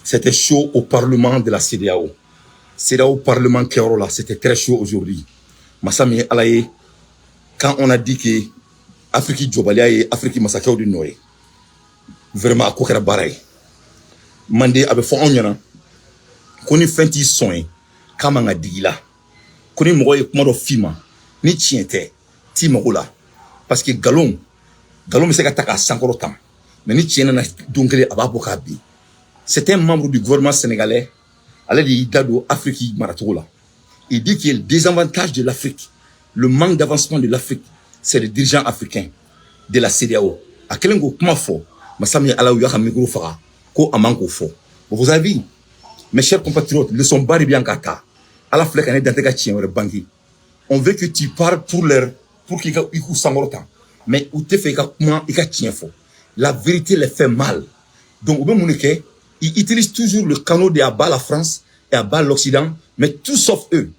C'était chaud au Parlement de la CEDEAO. CEDEAO Parlement Kéorola, c'était très chaud aujourd'hui. Massami Alaye, quand on a dit que Afrique Djobalia et Afrique Massakao du Noé, vraiment à quoi qu'elle baraye. Mandé avait fait un an, qu'on y fait un soin, comme on a dit là, qu'on y mourrait comme un film, ni tiente, timarola, parce que Galon, mais c'est qu'à 100 ans, mais ni tienne n'a donc les ababokabi. C'est un membre du gouvernement sénégalais, à l'aide d'Idado Afrique Maratola. Il dit qu'il y a le désavantage de l'Afrique, le manque d'avancement de l'Afrique, c'est les dirigeants africains de la CEDEAO. À quel niveau comment faut, Massami Alaouya Hamigro Fara, ko Amanko fo. Vous avez vu, mes chers compatriotes, le son bari bien kata, à la flèche, on est dans tes chien, on veut que tu parles pour qu'ils aient temps. Mais où te fait comment il tient faux. La vérité les fait mal. Donc, au même ils utilisent toujours le canot de abat la France et abat l'Occident, mais tout sauf eux.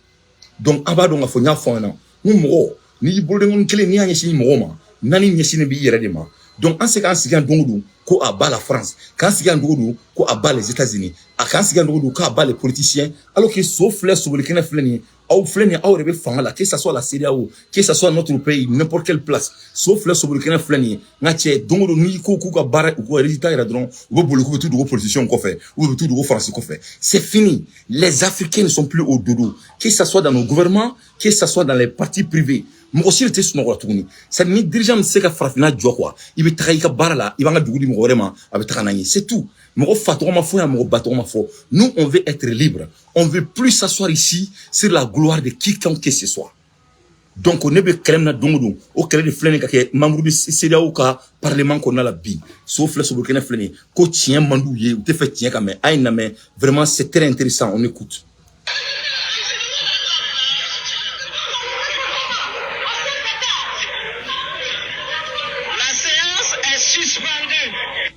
Donc, abat donc a fait un an. Nous, ni bolden kele ni anyesi moma, nani nyesi ne bi yere de ma. Donc, en ce cas, si doudou, ko abat la France, quand si doudou, ko abat les États-Unis, quand si doudou, ko abat les politiciens, alors que sauf les sur le Kenya fleni, ou fleni, ou rebe fanga là, que ça soit la CEDEAO, que ça soit notre pays, n'importe quelle place, sauf les sur le Kenya fleni, ngache, doudou ni ko ka barre ou ko résultat ira dron, ou bolo ko tout de politiciens qu'on fait, ou tout de France qu'on fait. C'est fini. Les Africains ne sont plus au doudou, que ça soit dans nos gouvernements, que ça soit dans les partis privés. Mais aussi le test n'aura tout ni. Ça ne dirigeant c'est qu'à farfina quoi. Il veut travailler qu'à barre là, il va gagner du vraiment avec travailler. C'est tout. Mon fatou ma foi, mon bateau ma foi. Nous on veut être libre. On veut plus s'asseoir ici sur la gloire de quiconque que ce soit. Donc on est bien crème na dongo. Au crème de flène que membre du CEDEAO ka parlement qu'on a la bi. Sauf le sobriquet flène. Ko tient mandouye ou te fait tient quand même. Aïe na mais vraiment c'est très intéressant. On écoute.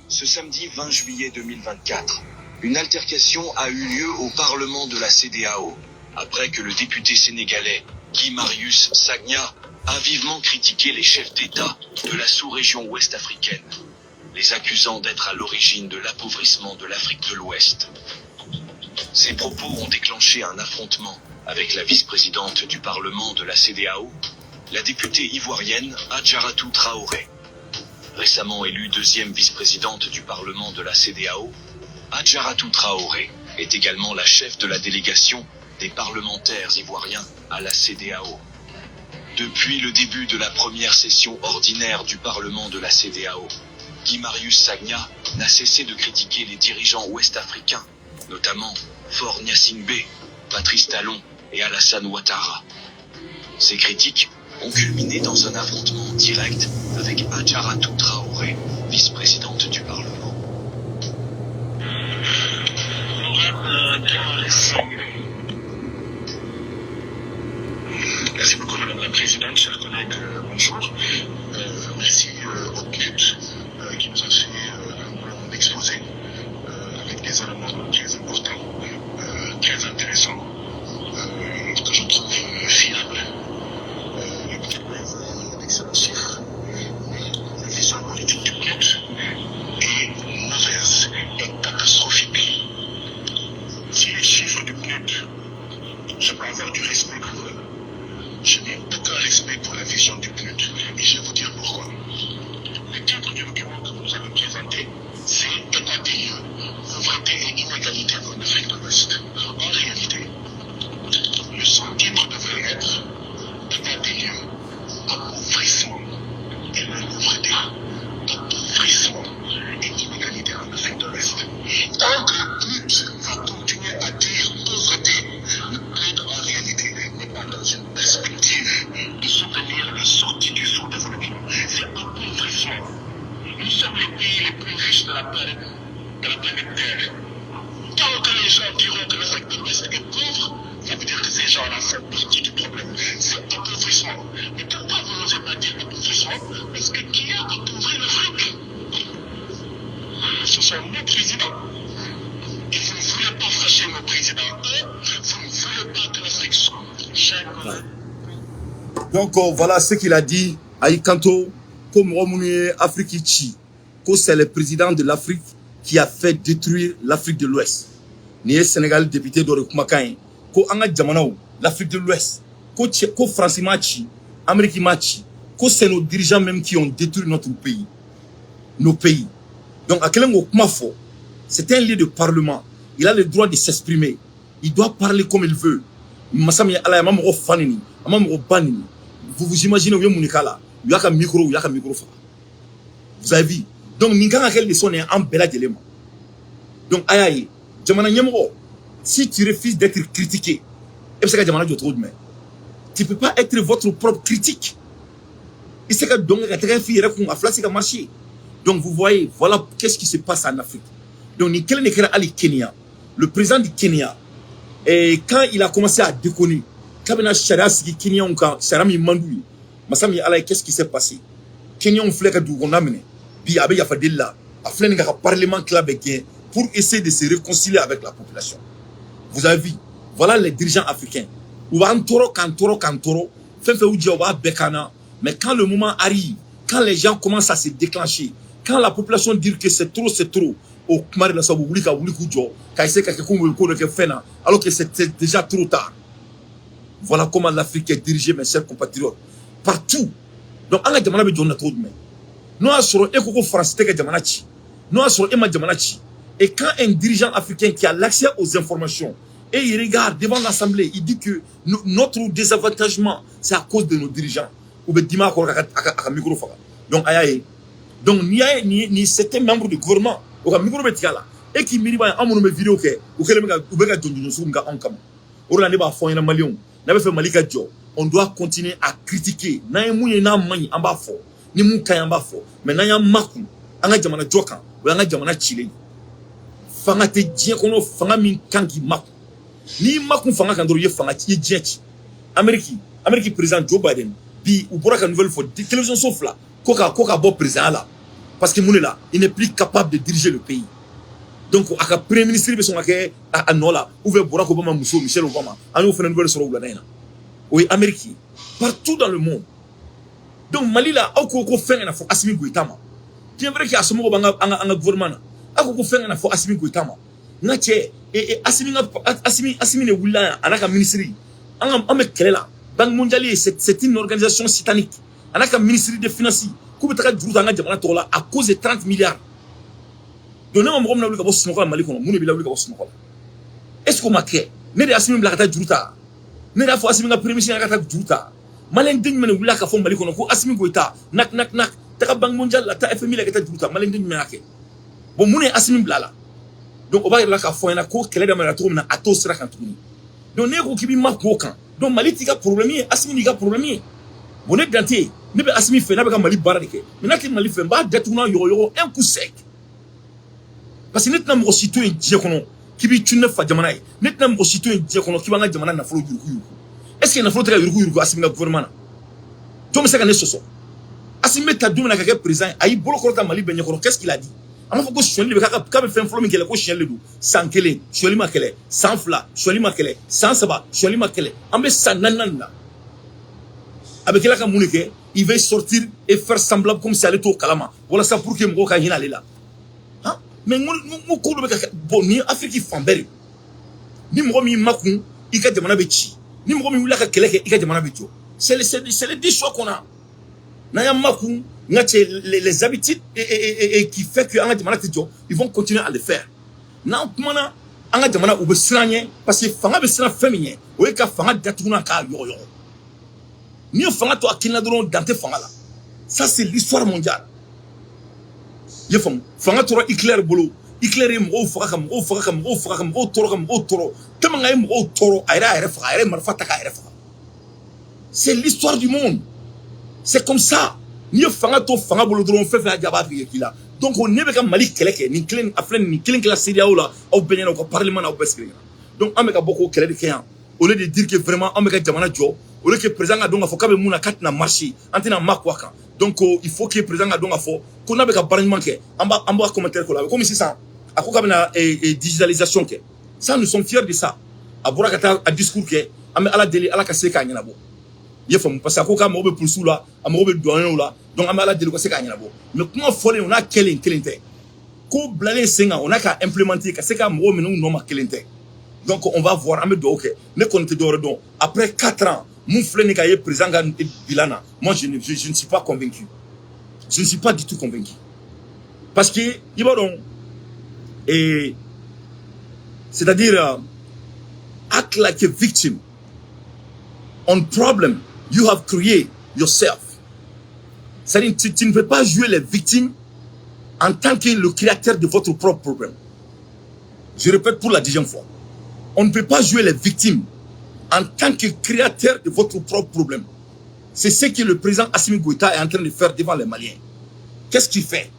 Ce samedi 20 juillet 2024, une altercation a eu lieu au Parlement de la CEDEAO, après que le député sénégalais Guy Marius Sagna a vivement critiqué les chefs d'État de la sous-région ouest africaine, les accusant d'être à l'origine de l'appauvrissement de l'Afrique de l'Ouest. Ces propos ont déclenché un affrontement avec la vice-présidente du Parlement de la CEDEAO, la députée ivoirienne Adjaratou Traoré. Récemment élue deuxième vice-présidente du Parlement de la CEDEAO, Adjaratou Traoré est également la chef de la délégation des parlementaires ivoiriens à la CEDEAO. Depuis le début de la première session ordinaire du Parlement de la CEDEAO, Guy Marius Sagna n'a cessé de critiquer les dirigeants ouest-africains, notamment Faure Gnassingbé, Patrice Talon et Alassane Ouattara. Ces critiques ont culminé dans un affrontement direct avec Adjaratou Traoré, vice-présidente du Parlement. Merci beaucoup Madame la Présidente, chers collègues, bonjour. Merci au CNUT qui nous a fait un long exposé avec des éléments très importants, très intéressants, que je trouve fiables. Excellent chiffre. La vision politique du CNUT est mauvaise et catastrophique. Si les chiffres du CNUT, je peux avoir du respect pour eux, je n'ai aucun respect pour la vision du CNUT. Et je vais vous dire pourquoi. Le titre du document que vous nous avez présenté, c'est État des lieux, pauvreté et inégalité en Afrique de l'Ouest. En réalité, le sous-titre devrait être État des lieux, appauvrissement et la pauvreté, appauvrissement et inégalité en Afrique de l'Ouest. Tant que le CNUT va continuer à dire pauvreté, le CNUT en réalité n'est pas dans une perspective de soutenir la sortie du sous-développement. C'est appauvrissement. Nous sommes les pays les plus riches de la planète Terre. Tant que les gens diront que l'Afrique de l'Ouest est pauvre, ça veut dire que ces gens-là font partie du problème. C'est appauvrissement. Mais pourquoi vous n'osez pas dire appauvrissement? Parce que qui a appauvri l'Afrique? Ce sont nos présidents. Et vous ne voulez pas fâcher nos présidents. Vous ne voulez pas que l'Afrique soit. Donc voilà ce qu'il a dit à Ikanto, comme Romouné Afrique, que c'est le président de l'Afrique qui a fait détruire l'Afrique de l'Ouest. Ni Sénégal député de Kumakan, ko anga jamanao, l'Afrique de l'Ouest, ko France machi, Amérique machi, ko c'est nos dirigeants même qui ont détruit notre pays. Nos pays. Donc, à quel moment c'est un lieu de parlement. Il a le droit de s'exprimer. Il doit parler comme il veut. Vous vous imaginez où il y a un micro, il y a un micro. Vous avez vu? Donc, nous avons des leçons en bel élément. Donc, aïe, si tu refuses d'être critiqué, tu ne peux pas être votre propre critique. Donc, vous voyez, voilà qu'est-ce qui se passe en Afrique. Donc, Kenya, le président du Kenya, et quand il a commencé à déconner, quand il a qu'est-ce qui s'est passé? Kenya, on fait qu'on a mené. Puis, il y a fait là, il y a un parlement pour essayer de se réconcilier avec la population. Vous avez vu, voilà les dirigeants africains. Mais quand le moment arrive, quand les gens commencent à se déclencher, quand la population dit que c'est trop, alors que c'est déjà trop tard. Voilà comment l'Afrique est dirigée, mes chers compatriotes. Partout. Donc, on a demandé de notre mais nous avons France, et quand un dirigeant africain qui a l'accès aux informations et il regarde devant l'Assemblée, il dit que notre désavantagement, c'est à cause de nos dirigeants. Donc, ni certains membres du gouvernement, et qui mirent un moment vidéo on doit continuer à critiquer. Mais fanga te dien kono fanga min kangi mak ni makun fanga kan doro ye fanga ti dien Amérique président Joe Biden bi ou bora ka nouvelle fois télévision sauf là koka bo président là parce que là il n'est plus capable de diriger le pays. Donc aka premier ministre be son aka anola ou veut Barack Obama Michelle Obama anu fait une nouvelle sur la naina. Oui, Amérique partout dans le monde. Donc Mali là ko fenga na fo Assimi Goïta. Bien vrai qu'il y a ce mot en gouvernement. Ako fenga na fo Assimi Goïta. Ngache Assimi ne wula anaka ministry. On me kela. Banque mondiale c'est une organisation satanique. Anaka ministry des finances. Ku betaka djuru nga jamana tola à cause de 30 milliards. Donc non mo na wula ko sinoka Mali kono mu ne bi la wula ko sinoka. Est-ce que maké ne de Assimi blakata djuruta. Ne da fo Assimi nga premier ministre ngata djuruta. Malen ding mene wula ka fo Mali kono ko Assimi Goïta nak taka banque mondiale la ta FMI la kata djuruta Malen ding menake. Bon mune Assimi blala. Donc on va la ka fo na ko kele da mena to na ato sira kan tuni. Donc ne ko kibi mako kan. Donc Mali tika problème Assimi ni ga problème. Bon ne ganté ne be Assimi fe na be ka Mali baradike. Mais na Mali fe ba detuna yo un coup sec. Parce que netna mo citoyen je kono kibi tunne fa jamana yi. Netna mo citoyen je kono kiba nga jamana na folo yuruku. Est-ce que na folo taka yuruku Assimi na gouvernement? To me seka ne soso. Assimi ta dum na ka président ayi bolo ko ta Mali benye kono qu'est-ce qu'il a dit? Ama fo ko sholi be ka be fen folo mi kele ko sheli du sankele sholi makele sanfla sholi makele sansaba sholi makele ambe sananan la avec la ka munike il va sortir et faire semblant comme si allait au kalama voilà ça pour que mo ka hina lela hein mais mo ko do be ka bon ni Afrique famberi ni mo mi makun ika jamana be chi ni mo mi wula ka keleke ika jamana be jo c'est les 10 choix qu'on a na ya makun les habitudes et qui fait que ils vont continuer à le faire. Now, comment anga jamana ube siranye parce que fanga be sira féminin o ka fanga datuna ka yo ni fanga to akina doron dante fanga la. Ça c'est l'histoire mondiale. Ye fanga to éclair bolo éclairer mo fanga mo toro tamanga mo toro ayra fanga marfata ka ayra. C'est l'histoire du monde. C'est comme ça. Ni fanga to fanga bolo dron fe jaba kila donc on ne be ka Mali keleke ni clean aflen ni clean la Syria ou la au Bénin au parlement au Beskrina donc on me ka beaucoup keleke kian au lieu de dire que vraiment on me ka jamana jo au lieu que président donc faut ka be muna kat na marché antina makwaka donc il faut que président donc faut qu'on a be ka parlement ke amba commentaire ko la comme si ça akoka na digitalisation ke ça nous sommes fiers de ça abura kata a discours ke ame ala deli ala ka seka nyana bo parce que akoka mo be pulsu la amobe douane la donc amala de ko se ka nyana bo mais comment foler on a kelen te ko blale senga on a qu'à implémenter que c'est qu'à mo menu non ma kelente. Donc on va voir ame do OK ne compte d'or donc après 4 ans mon frère n'est qu'à président Bilana. Moi je ne suis pas convaincu. Je ne suis pas du tout convaincu. Parce que il va donc et c'est-à-dire act like a victim on problem you have created yourself. C'est-à-dire tu ne peux pas jouer les victimes en tant que le créateur de votre propre problème. Je répète pour la 10e fois. On ne peut pas jouer les victimes en tant que créateur de votre propre problème. C'est ce que le président Assimi Goïta est en train de faire devant les Maliens. Qu'est-ce qu'il fait?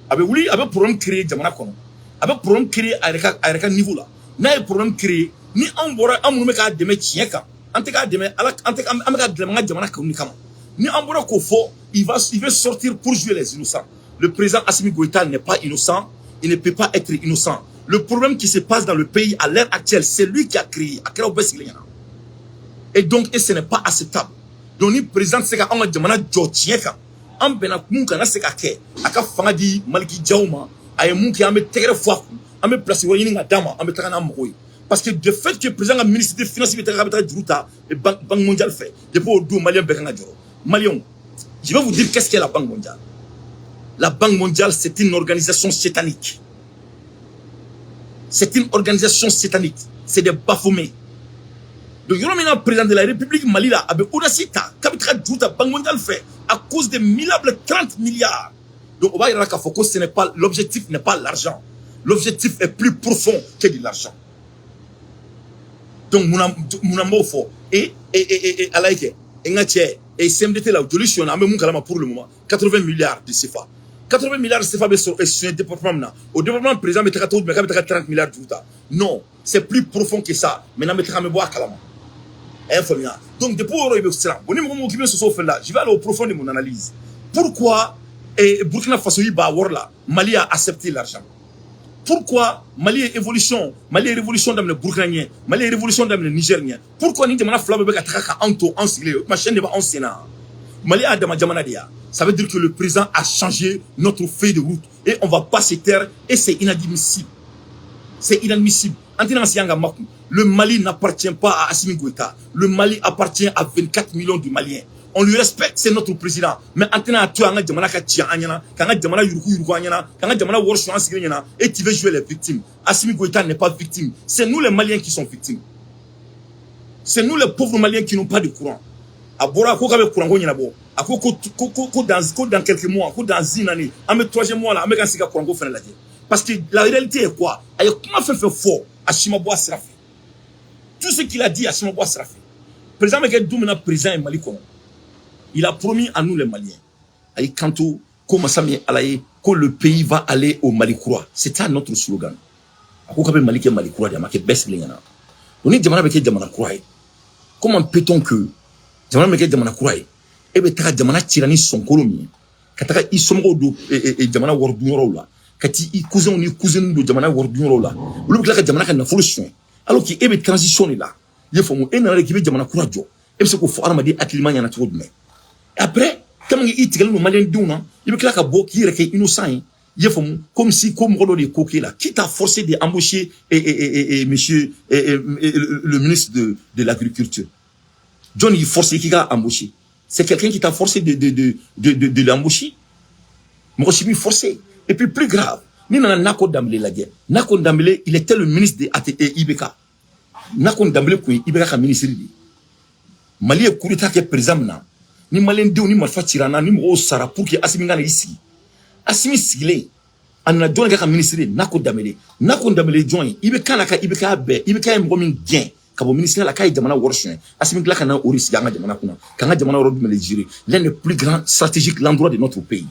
Avec oui, avec problème créé Jamana Kono. Avec problème créé à un niveau là. N'a problème créé ni en bora amumeka de mechieka. Anteka de me ameka de Jamana Kono kama. Ni en bora kofo, il veut sortir pour jouer les innocents. Le président Assimi Goïta n'est pas innocent, il ne peut pas être innocent. Le problème qui se passe dans le pays à l'heure actuelle, c'est lui qui a créé. Et donc, ce n'est pas acceptable. Donc, le président, c'est qu'on a demandé à en Benakoum, c'est qu'à Fangadi, Maliki Djaouma, à Mouki, à me terre fois, à me placer au Yinga Dama, à me terre parce que le fait que le président a ministre des Finances, il et Banque mondiale fait, depuis au dos Malien Bekangadjoro. Malien, je vais vous dire qu'est-ce qu'est la Banque mondiale. La Banque mondiale, c'est une organisation satanique. C'est une organisation satanique. C'est des baphoumés. Donc, il y a un président de la République Mali là, avec Audacita, Kabitra Djouta, Banque mondiale fait, à cause des minables 30 milliards. Donc, on va y avoir ce n'est pas, l'objectif n'est pas l'argent. L'objectif est plus profond que de l'argent. Donc, mon amour fort. Et, alaïke, et CMDT là, solution, pour le moment, 80 milliards de CFA. 80 milliards de CFA sur le développement. Au développement, le président mettra 30 milliards de Djouta. Non, c'est plus profond que ça. Maintenant, mettra me boire calama. Donc, depuis je vais aller au profond de mon analyse. Pourquoi Burkina Faso Mali a accepté l'argent? Pourquoi Mali est évolution, Mali est révolution dans le Burkinien, Mali est révolution dans le Nigérien? Pourquoi nous demandons Flamme Begatraka Anto en Sile, ma chaîne en Sénat? Mali a demandé. Ça veut dire que le président a changé notre feuille de route et on va pas se taire et c'est inadmissible. C'est inadmissible. Le Mali n'appartient pas à Assimi Goïta. Le Mali appartient à 24 millions de Maliens. On lui respecte, c'est notre président. Mais et tu veux jouer les victimes. Assimi Goïta n'est pas victime. C'est nous les Maliens qui sont victimes. C'est nous les pauvres Maliens qui n'ont pas de courant. Dans quelques mois, dans une année, en 3e mois, là, parce que la réalité est quoi? Comment fait fort à Chimaboua Serafi? Tout ce qu'il a dit à Chimaboua Serafi. Le président Meké Doumena, président Mali, il a promis à nous les Maliens, que le pays va aller au Mali Croix. C'est ça notre slogan. Comment peut-on que Jamana Meké Jamana Croix et Betara Jamana Tirani son colonie, Kataka Isomgo et Jamana Wardunorola, Kati I cousin ni cousin de Jamana Wardunorola, ou le Jamana n'a fourchon, alors qu'il est transition là. Il faut mon énergie Jamana Croix, et ce qu'on fait armadi Atlimania n'a trop de mai. Après, comme il est le malin d'una, il veut que la boque qui est innocent, il faut comme si, comme Rolo de Coquet là, qui t'a forcé d'embaucher monsieur le ministre de l'Agriculture. John, il force qui a embauché. C'est quelqu'un qui t'a forcé de l'embaucher. Moi, je suis forcé. Et puis, plus grave, nous n'avons Nako Dambélé la guerre. Nako Dambélé, il était le ministre de Ibeka. Nako Dambélé, Ibeka, ministre. Mali est couru qui est présent. Ni Malien de ni Malfa Tirana, ni Mo Sara pour que Assimi Gana ici. Assimi Sigile, en a donné un ministre, Nako Dambélé. Nako Dambélé joint. Ibeka Naka, Ibeka Be, Ibeka Mbomin Gain. Kabo ministère la caille jamana worship Assimi Glaka na oris ganga jamana kuna kanga jamana rodu me le l'un des plus grands stratégiques l'endroit de notre pays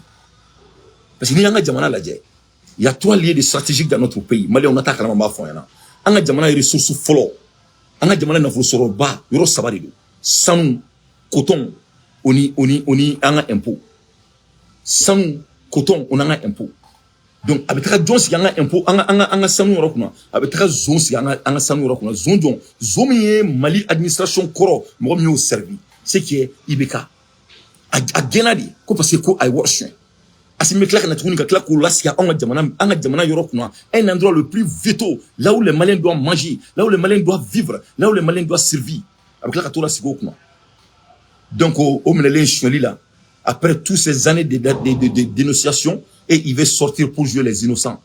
parce que ni yanga jamana la il y a 3 lieux de stratégiques dans notre pays Mali on attaque la mamba fon yana anga jamana ressources folo anga jamana na fosoro ba yoro sabari sanu coton oni anga impôt sanu coton on anga impôt. Donc, avec la Jones, il y a un impôt, anga sanu rokuna, avec la zone, il y a un sanu rokuna, zone Mali administration koro, moi mieux servi, c'est qui est Ibeka. A Genadi, parce que ko I worship. Assimi Clark n'a trouvé que un endroit le plus veto, là où les Maliens doivent manger, là où les Maliens doivent vivre, là où les Maliens doivent survivre. Donc, après toutes ces années de dénonciation, et il va sortir pour jouer les innocents.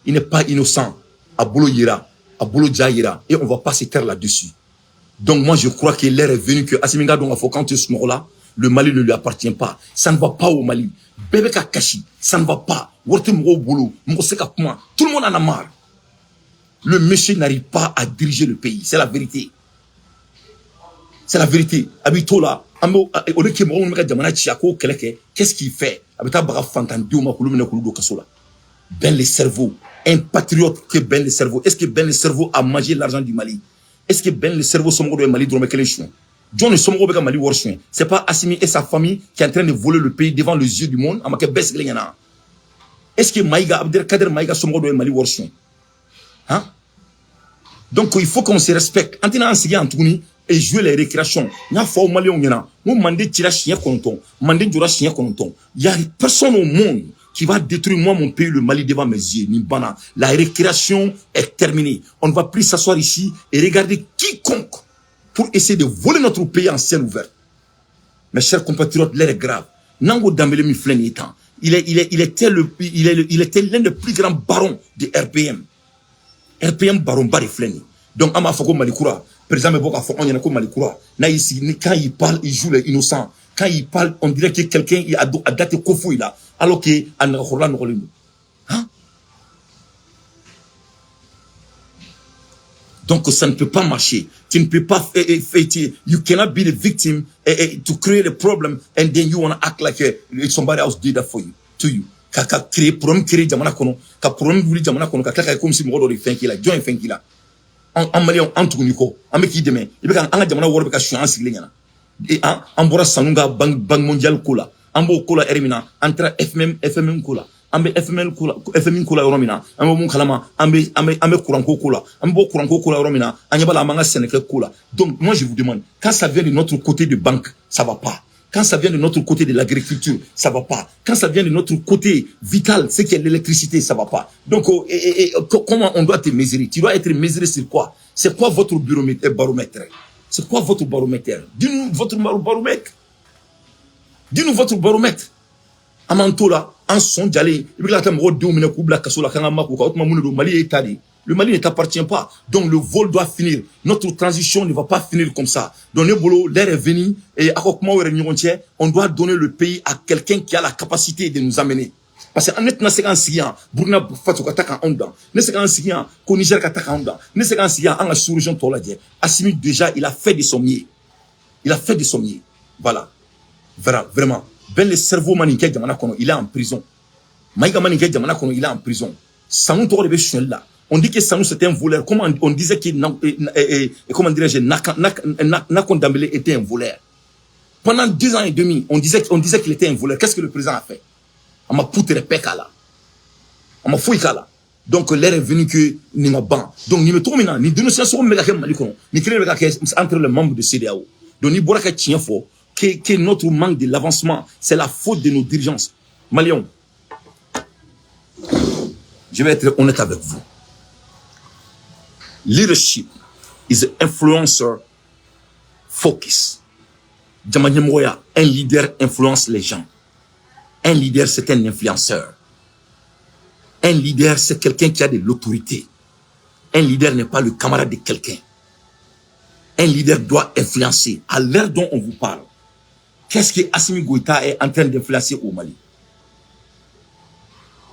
Il n'est pas innocent. Abolo Yira, Abolo Djaïra, et on ne va pas se taire là-dessus. Donc, moi, je crois que l'heure est venue que Assimi Goïta, quand ce moment-là, le Mali ne lui appartient pas. Ça ne va pas au Mali. Bébé Kakashi, ça ne va pas. Tout le monde en a marre. Le monsieur n'arrive pas à diriger le pays. C'est la vérité. C'est la vérité. Abitola, qu'est-ce qu'il fait? Ben le cerveau. Un patriote que Ben le cerveau. Est-ce que Ben le cerveau a mangé l'argent du Mali? Est-ce que Ben le cerveau sommet du Mali drôme quel John le sommet du Mali warchien? C'est pas Assimi et sa famille qui est en train de voler le pays devant les yeux du monde. Est-ce que Maïga Abdelkader Maïga sommet du Mali warchien? Hein? Donc il faut qu'on se respecte. Antina Ansiga Antouni et jouer les récréations. Il y a fort Mali on y a. Moi mandé tirer chien conton, mandé dura chien conton. Il y a personne au monde qui va détruire moi mon pays le Mali devant mes yeux. Nimbana. La récréation est terminée. On ne va plus s'asseoir ici et regarder quiconque pour essayer de voler notre pays en ciel ouvert. Mes chers compatriotes, l'air est grave. Nango Dambele Miflen étant. Il était l'un des plus grands barons de RPM. RPM baron Barry Flenny. Donc, Ama Foko Malikoura, président Meboka Foko Yanako Malikoura, quand il parle, il joue les innocents. Quand il parle, on dirait que quelqu'un a daté Kofou là, alors que Anakhola Nolenu. Hein? Donc, ça ne peut pas marcher. Tu ne peux pas, you cannot be the victim to create a problem and then you want to act like somebody else did that for you, to you. Kaka créer problème créer jamana kono ka problème wuli jamana kono ka kaka comme si mogo do fenki la join fenki la en malien en tuguni ko am ki deme ibe kan anga jamana worbe ka shuan sigle nyana e an bora sanunga bank mondial kola ambo kola ermina entre fmm kola ambe fmm kola romina ambo mun kalama ambe kuranko kola ambo kuranko kola romina anyabala manga seneke kola. Donc moi je vous demande, quand ça vient de notre côté de banque, ça va pas. Quand ça vient de notre côté de l'agriculture, ça va pas. Quand ça vient de notre côté vital, c'est qu'il y a l'électricité, ça va pas. Donc, comment on doit te mesurer? Tu dois être mesuré sur quoi? C'est quoi votre baromètre? C'est quoi votre baromètre? Dis-nous votre baromètre. Dis-nous votre baromètre. Amantola, en son d'allé, le Mali ne t'appartient pas. Donc le vol doit finir. Notre transition ne va pas finir comme ça. Donc l'air est venu et on doit donner le pays à quelqu'un qui a la capacité de nous amener. Parce qu'en étant séquenciant, Burkina Faso attaque en Onda, ne séquenciant, qu'au Niger attaque en Onda, ne séquenciant en la sous-région Toladie. Assimi déjà, il a fait des sommiers. Il a fait des sommiers. Voilà. Vraiment. Ben le cerveau maniqué de Manakono, il est en prison. Maïga maniqué de Manakono, il est en prison. Sanou Toro de là. On dit que Sanou c'était un voleur. Comment on disait que comment dirais-je, Nakon Dambélé était un voleur. Pendant 2 ans et demi, on disait qu'il était un voleur. Qu'est-ce que le président a fait? On m'a poutré pekala. On m'a fouillé là. Donc l'air est venu que ni ma ban. Donc ni me trouve maintenant, ni dénonciation méga malikono, ni créer entre les membres de CEDEAO. Donc ni boraka tient fort que notre manque de l'avancement, c'est la faute de nos dirigeants. Maliens, je vais être honnête avec vous. Leadership is an influencer focus. Djamanyemoya, un leader influence les gens. Un leader, c'est un influenceur. Un leader, c'est quelqu'un qui a de l'autorité. Un leader n'est pas le camarade de quelqu'un. Un leader doit influencer. À l'heure dont on vous parle, qu'est-ce que Assimi Goïta est en train d'influencer au Mali?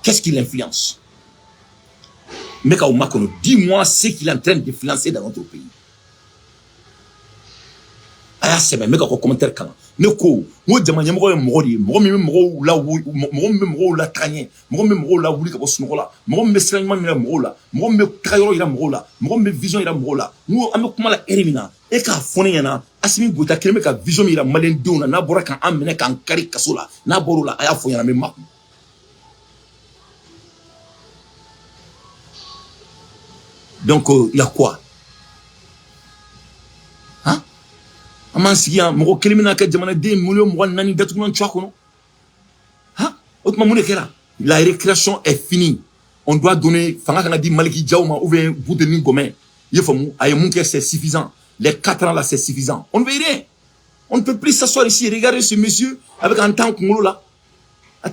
Qu'est-ce qu'il influence? Meka Oumakono, dis-moi ce qu'il est en train d'influencer dans notre pays. Aya sebe, meka ko commentaire kan. Neko, mo jamanya mo mori, mo la tranye, mo la wuli ka bo sunola, mo me sranima mi la mo la, mo me kayoro ira mo la, mo me vision ira mo la. Mo ame kuma la erimina, e ka fone yana, Assimi Goïta kelme ka vision ira malen deuna na bora kan amene kan kari kasola, na borola aya fo yana me mak. Donc, il y a quoi? Hein? Amansiya, moko kelimina ka jamana de mulio mwa nani datukunan chwakono. Hein? La récréation est finie. On doit donner, Fanga dit Maliki Diaouma ou bien Boudeni Gomé. C'est suffisant. Les 4 ans là, c'est suffisant. On ne veut rien. On ne peut plus s'asseoir ici et regarder ce monsieur avec un temps comme là. Pour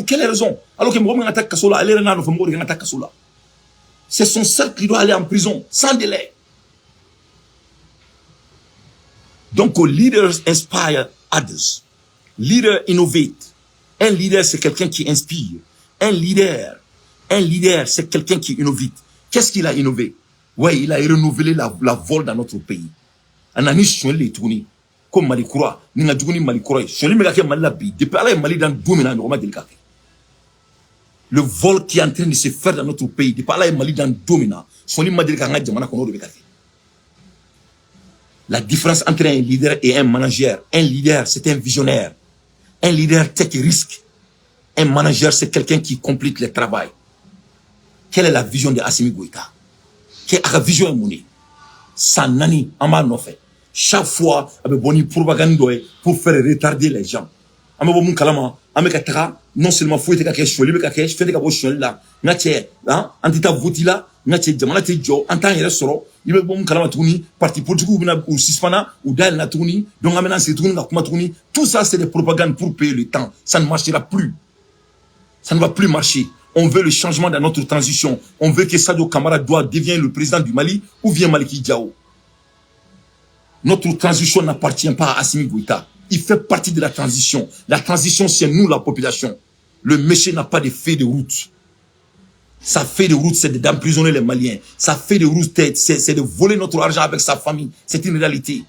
quelle raison? Alors que Mohamed attaque Kassola, elle est renard, il attaque Kassola. C'est son seul qui doit aller en prison, sans délai. Donc, leaders inspire others. Leader innovate. Un leader, c'est quelqu'un qui inspire. Un leader, c'est quelqu'un qui innovate. Qu'est-ce qu'il a innové? Ouais, il a renouvelé la vol dans notre pays. On a mis sur les tournées. Comme Malikoura, nous avons dit Malikoura. Je ne sais pas Malabi. Depuis là, Mali dans 2 minutes, on va dire le vol qui est en train de se faire dans notre pays. Depuis là, Mali dans 2 minutes. La différence entre un leader et un manager. Un leader, c'est un visionnaire. Un leader, c'est qui risque. Un manager, c'est quelqu'un qui complète le travail. Quelle est la vision de Assimi Goïta? Quelle est la vision de Mouni? Sanani, Amano fait. Chaque fois, avec boni propagande pour faire retarder les gens. Amabo Kalama, Amekatra, non seulement faut être quelque chose, mais quelque chose, fait des cabochons là. Natie, hein, antita votila, natie, jamanate jo, en temps il restera, il veut bon Kalama tourni, parti politique ou Sispana, ou Dal na tourni, donc maintenant c'est tourni, na tourni. Tout ça, c'est des propagandes pour payer le temps. Ça ne marchera plus. Ça ne va plus marcher. On veut le changement dans notre transition. On veut que Sadio Kamara devienne le président du Mali ou bien Maliki Diao. Notre transition n'appartient pas à Assimi Goïta. Il fait partie de la transition. La transition, c'est nous, la population. Le monsieur n'a pas de fait de route. Sa fait de route, c'est d'emprisonner les Maliens. Sa fait de route, c'est de voler notre argent avec sa famille. C'est une réalité.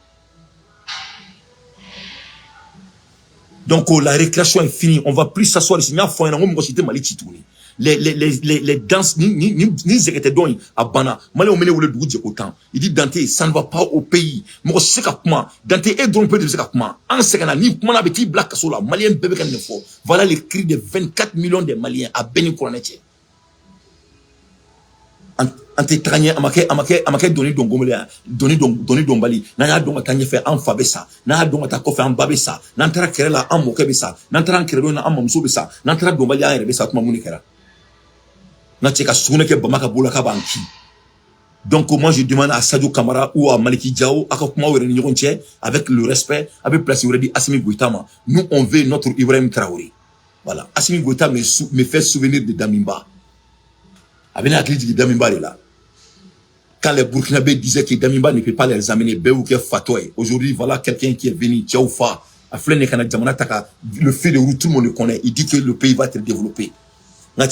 Donc, la récréation est finie. On ne va plus s'asseoir ici. Les danses, ni zékete don à Bana. Malé on mène le doudje autant. Il dit Dante, ça ne va pas au pays. Moi, c'est comment Dante est trompé de ce comment. En ce cas-là, ni comment avec qui black sola, Malien bébé qu'il ne faut. Voilà les cris de 24 millions de Maliens à Beni Kouranete. Ante tranye amake donner dongomele donner dombali na donga tanye fait en fabessa na donga ta kofe en babessa na ntara kerela en mokebessa na ntara kerelo na en mamso bessa na ntara dombali en rebessa tuma munikera na tcheka sune ke bamaka bolaka banki. Donc moi je demande à Sadio Kamara ou à Maliki Diao à comment on réunit avec le respect avec place Uredi Assimi Goïta. Nous on veut notre Ibrahim Traoré. Voilà, Assimi Goïta me fait souvenir de Damimba. Avec la crise de Damimba est là. Quand les Burkinabés disaient que Damimba ne peut pas les amener, Béouké Fatoué. Aujourd'hui, voilà quelqu'un qui est venu, Tchaoufa, à Flène Kanadjamana Taka, le fait de route, tout le monde le connaît. Il dit que le pays va être développé. On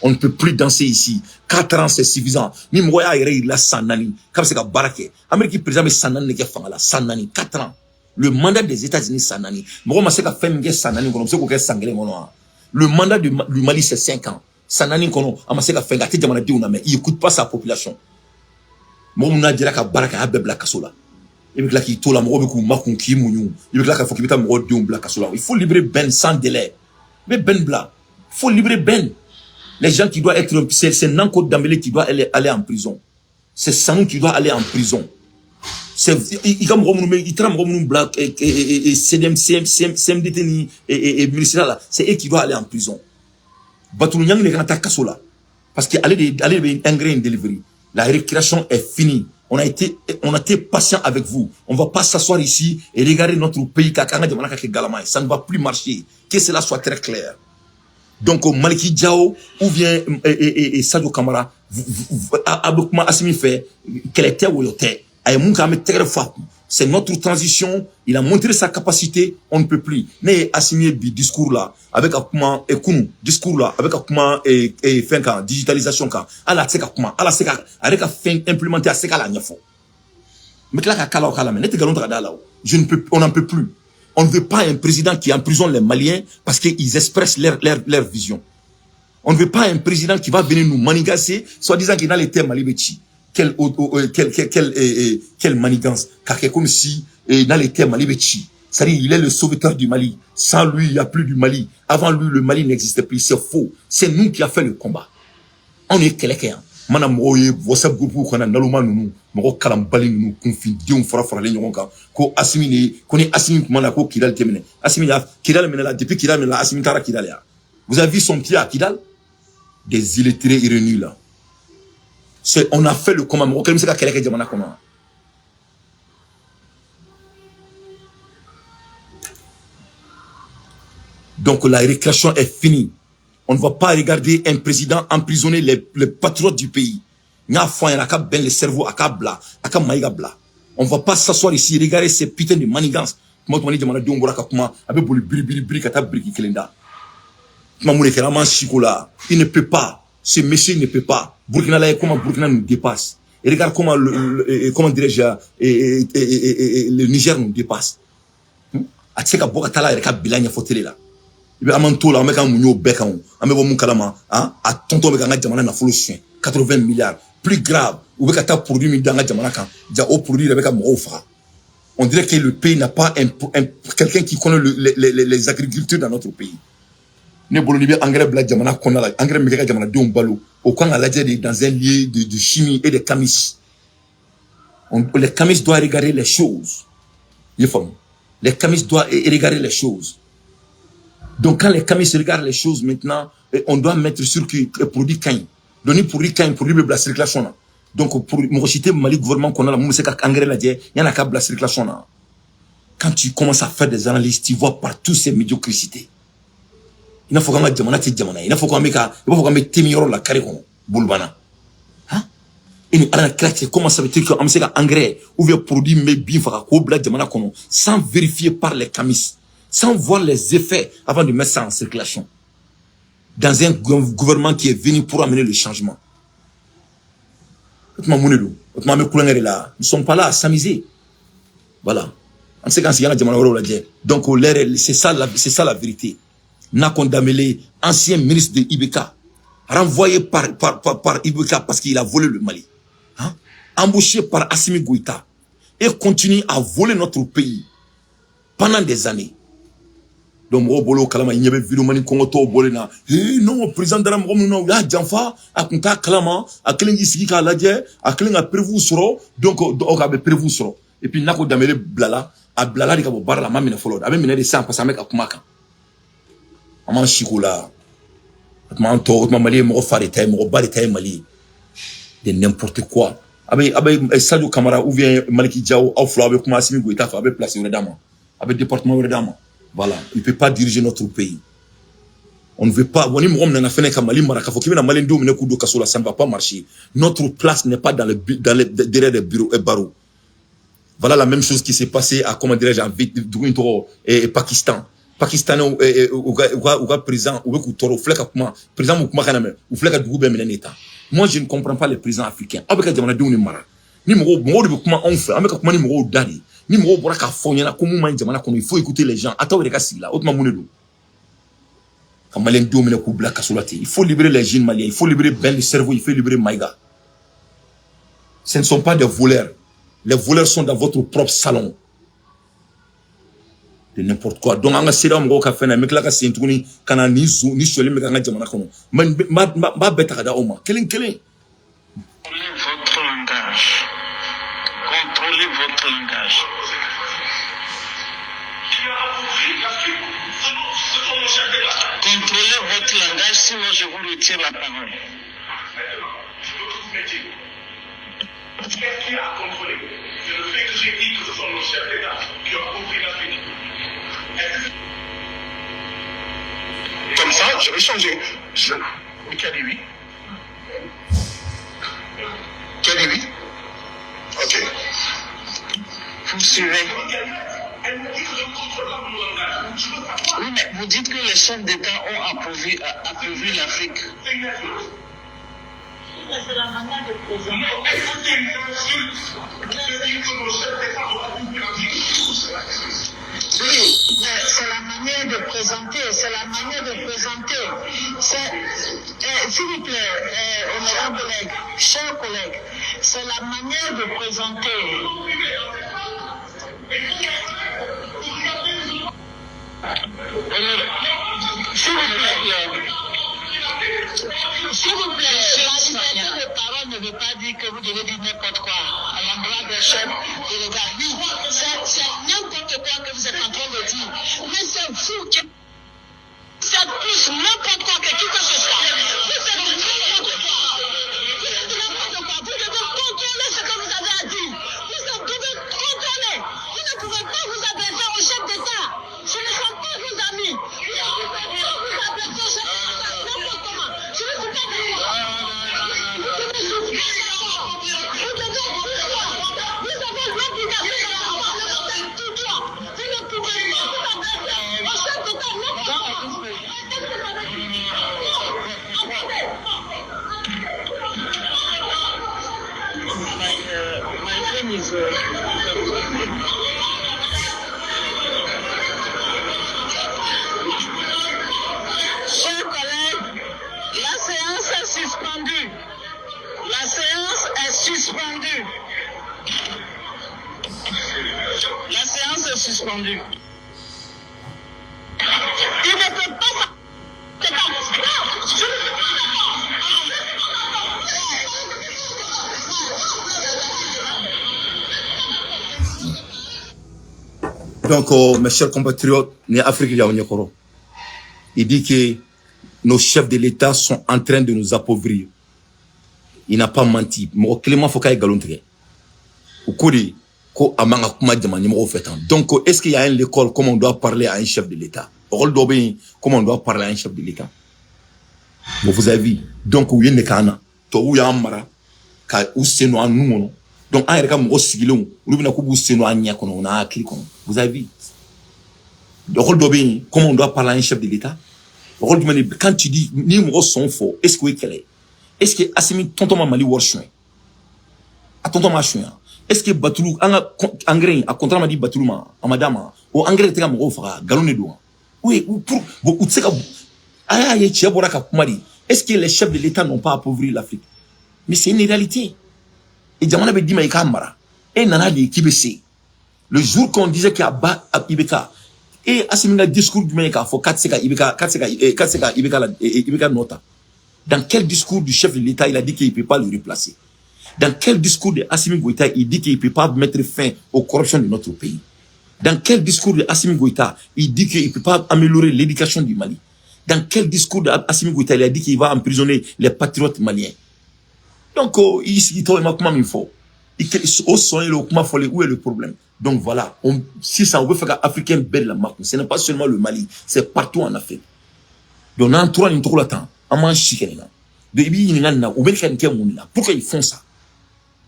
ne peut plus danser ici. 4 ans, c'est suffisant. Ni Mouya il a Sanani. Comme c'est que Barake. Amérique, président, mais Sanani, Sanani, 4 ans. Le mandat des États-Unis, Sanani. Le mandat du Mali, c'est 5 ans. Sanani kono amaseka fenga te jamana diuna mais il écoute pas sa population. Mo muna dira ka baraka abebla kasola. Et bien là qui tola mo beku makun ki munyu. Et bien là ka faut kibita mo diun bla kasola. Il faut libérer Ben sans délai. Mais Ben bla, il faut libérer Ben. Les gens qui doivent être c'est Nanko Dambélé qui doit aller en prison. C'est Sanou qui doit aller en prison. C'est il comme il trame comme black et CMDT et ministère là, c'est eux qui doivent aller en prison. Batounyang n'est qu'un Kassola. Parce qu'aller un grain delivery. La récréation est finie. On a été patient avec vous. On ne va pas s'asseoir ici et regarder notre pays. Ça ne va plus marcher. Que cela soit très clair. Donc, Maliki Diao ou bien Sadio Kamara, Assimi fait qu'elle était où il était. C'est notre transition. Il a montré sa capacité. On ne peut plus. Mais Assimi bi discours là avec comment discours là avec comment fin digitalisation quand ala c'est comment ala c'est avec fin implémenter c'est la nyafo. Mais là kala mais je ne peux on n'en peut plus. On ne veut pas un président qui emprisonne les Maliens parce qu'ils expressent leur vision. On ne veut pas un président qui va venir nous manigancer soit disant qu'il a les termes Malibechi. Quelle manigance, car c'est comme si dans les termes Malibechi, c'est-à-dire il est le sauveteur du Mali. Sans lui, il n'y a plus du Mali. Avant lui, le Mali n'existait plus. C'est faux. C'est nous qui avons fait le combat. On est quelqu'un. mana moye WhatsApp groupe ko na naluma nunu mo kalam bali nunu kunfi dion fara le nyonga ko Assimi ni ko ni Assimi kuma na ko Kidal temene Assimi ya Kidal menela depuis Kidal menela Assimi tara Kidal ya. Vous avez vu son pied à Kidal? Des illettrés irénus là. On a fait le commandement. Donc la récréation est finie. On ne va pas regarder un président emprisonner les patriotes du pays. On ne va pas s'asseoir ici, regarder ces putains de manigances. Il ne peut pas. Ce monsieur ne peut pas. Burkina là, comment Burkina nous dépasse. Et regarde comment comment dirais-je, le Niger nous dépasse. Atseka Bokatala et Kabilanya Fotele là. Il y a un tour là, on met un mounio bec on met mon kalama, hein, à tonton avec un jamana na folo chien, 80 milliards. Plus grave, ou avec un produit midanga jamana kan, déjà au produit avec un moufra. On dirait que le pays n'a pas quelqu'un qui connaît les agriculteurs dans notre pays. Ne boloni be engrais bla jamana kona la engrais mega jamana de balo au quand la dans un lieu de chimie et de camis. Les camis doivent regarder les choses. Les camis doivent regarder les choses. Donc quand les camis regardent les choses maintenant, on doit mettre sur que produit cain. Donner produit cain, produit de la circulation. Donc pour moi citer Mali gouvernement qu'on a la mousse engrais la il y en a qu'à la circulation. Quand tu commences à faire des analyses, tu vois partout ces médiocrités. Il faut qu'on mette jamana ti jamana. Il faut qu'on mette temioro la carré kono bulbana. Hein? Et nous allons craquer comment ça veut dire que on sait engrais ou bien produit mais bien fera ko bla jamana kono sans vérifier par les camis, sans voir les effets avant de mettre ça en circulation. Dans un gouvernement qui est venu pour amener le changement. Nous ne sommes pas là à s'amuser. Voilà. On sait quand c'est jamana. Donc c'est ça la vérité. N'a condamné les anciens ministres de Ibeka, renvoyé par Ibeka parce qu'il a volé le Mali, hein? Embauché par Assimi Goïta, et continue à voler notre pays pendant des années. Donc, Bolo Kalama, il y avait vu le Mali Congo Bolena. Non, président de la Moumou, il y a Djanfa, à Kunta Kalama, à Kelengi Sika Ladje, à Kelen a prévu soro, donc, on avait prévu soro. Et puis, Nako Damele Blala, à Blala, il y a Barla, Mamina Follow, avec Mina de Sang, parce que Kumaka. Maman Chikola, maman Mali, mon farité, mon barité Mali, de n'importe quoi. Avec Sadio Kamara, ou bien Maliki Diao, ou Flo, avec Massimi Goïta, avec place Redama, avec département Redama. Voilà, il ne peut pas diriger notre pays. On ne veut pas, on a fait un Mali Maraka, qui Mali Ndou, Kudo Kasola, ça ne va pas marcher. Notre place n'est pas derrière les bureaux et barreaux. Voilà la même chose qui s'est passée à, comment dirais-je, et Pakistan. Pakistanais ou président ou toro fleka kuma président mu kuma kana me ou fleka dugu be menen état. Moi je ne comprends pas les présidents africains. Abeka jamana de ni mara. Ni mo de kuma on fait, ameka kuma ni mo dadi. Ni mo bora ka fonya ko mu man jamana kono, il faut écouter les gens. Ataw de ka sigla, autrement monedo. Kamalen do mena ko black kasolati. Il faut libérer les jeunes maliens, il faut libérer Ben le cerveau, il faut libérer Maïga. Ce ne sont pas des voleurs. Les voleurs sont dans votre propre salon. De n'importe quoi. Donc, on a essayé de faire un mec là qui est kana ni choli mais kana jamana kono. Ma bête kada oma. Quel Contrôlez votre langage. Contrôlez votre langage. Contrôlez votre langage, sinon je vous retire la parole. Qu'est-ce qu'il a à contrôler? C'est le fait que j'ai dit que ce sont nos chefs d'État qui ont compris l'Afrique. Comme ça, je vais changer. Qui a dit oui? Qui a dit oui? Ok. Vous suivez. Oui, mais vous dites que les chefs d'État ont approuvé l'Afrique. C'est la manière de présenter. Oui, c'est la manière de présenter, c'est la manière de présenter. S'il vous plaît, honorable collègue, chers collègues, c'est la manière de présenter. S'il vous plaît, la liberté de parole veut pas dire que vous devez dire n'importe quoi à l'endroit des chefs de l'État. Oui, c'est n'importe quoi que vous êtes en train de dire. Mais c'est vous qui... C'est plus n'importe quoi que tout que ce soit. Vous êtes n'importe quoi. Vous êtes n'importe quoi. Vous devez contrôler ce que vous avez à dire. Vous devez contrôler. Vous ne pouvez pas vous adresser au chef d'État. Ce ne sont pas vos amis. Vous ne pouvez pas vous adresser au chef d'État n'importe comment. Je ne suis pas d'accord. Vous devez souffrir. Vous devez souffrir. Vous avez l'obligation de savoir tout droit. Vous ne pouvez pas vous adresser au chef d'État n'importe comment. My friend is chers collègues, la séance est suspendue. La séance est suspendue. La séance est suspendue. Il ne peut pas... Donc, mes chers compatriotes, il dit que nos chefs de l'État sont en train de nous appauvrir. Il n'a pas menti. Donc, est-ce qu'il y a une école comment on doit parler à un chef de l'État? Comment on doit parler à un chef de l'État? Vous avez vu. Donc, vous avez vu. Donc, vous avez vu. Comment on doit parler à un chef de l'État? Quand tu dis, les mots sont faux, est-ce que est? Est-ce que Assimi tonton Mali Warchouin? A tonton Machouin? Est-ce que Batoulou, engrais, à contrat m'a dit Batoulou, à madame, ou engrais te gamo fera, galonné douan? Oui, ou pour, ou tseka, aïe, Tchiaboraka Kumari. Est-ce que les chefs de l'État n'ont pas appauvri l'Afrique? Mais c'est une réalité. Et Djamana be dima ikamara. Et nana de Kibese. Le jour qu'on disait qu'il y a bas à Ibeka. Et Assimi discours du Maïka, faut 4 Ibeka nota. Dans quel discours du chef de l'État il a dit qu'il ne peut pas le replacer? Dans quel discours de Assimi Goïta il dit qu'il ne peut pas mettre fin aux corruptions de notre pays? Dans quel discours de Assimi Goïta il dit qu'il ne peut pas améliorer l'éducation du Mali? Dans quel discours de Assimi Goïta il a dit qu'il va emprisonner les patriotes maliens? Donc, ici, il m'a comment il faut. Au son, où est le problème? Donc voilà, si ça, on veut faire qu'Africain belle la marque, ce n'est pas seulement le Mali, c'est partout en Afrique. Donc, on a un tour en trop longtemps, on mange chicken. Pourquoi ils font ça?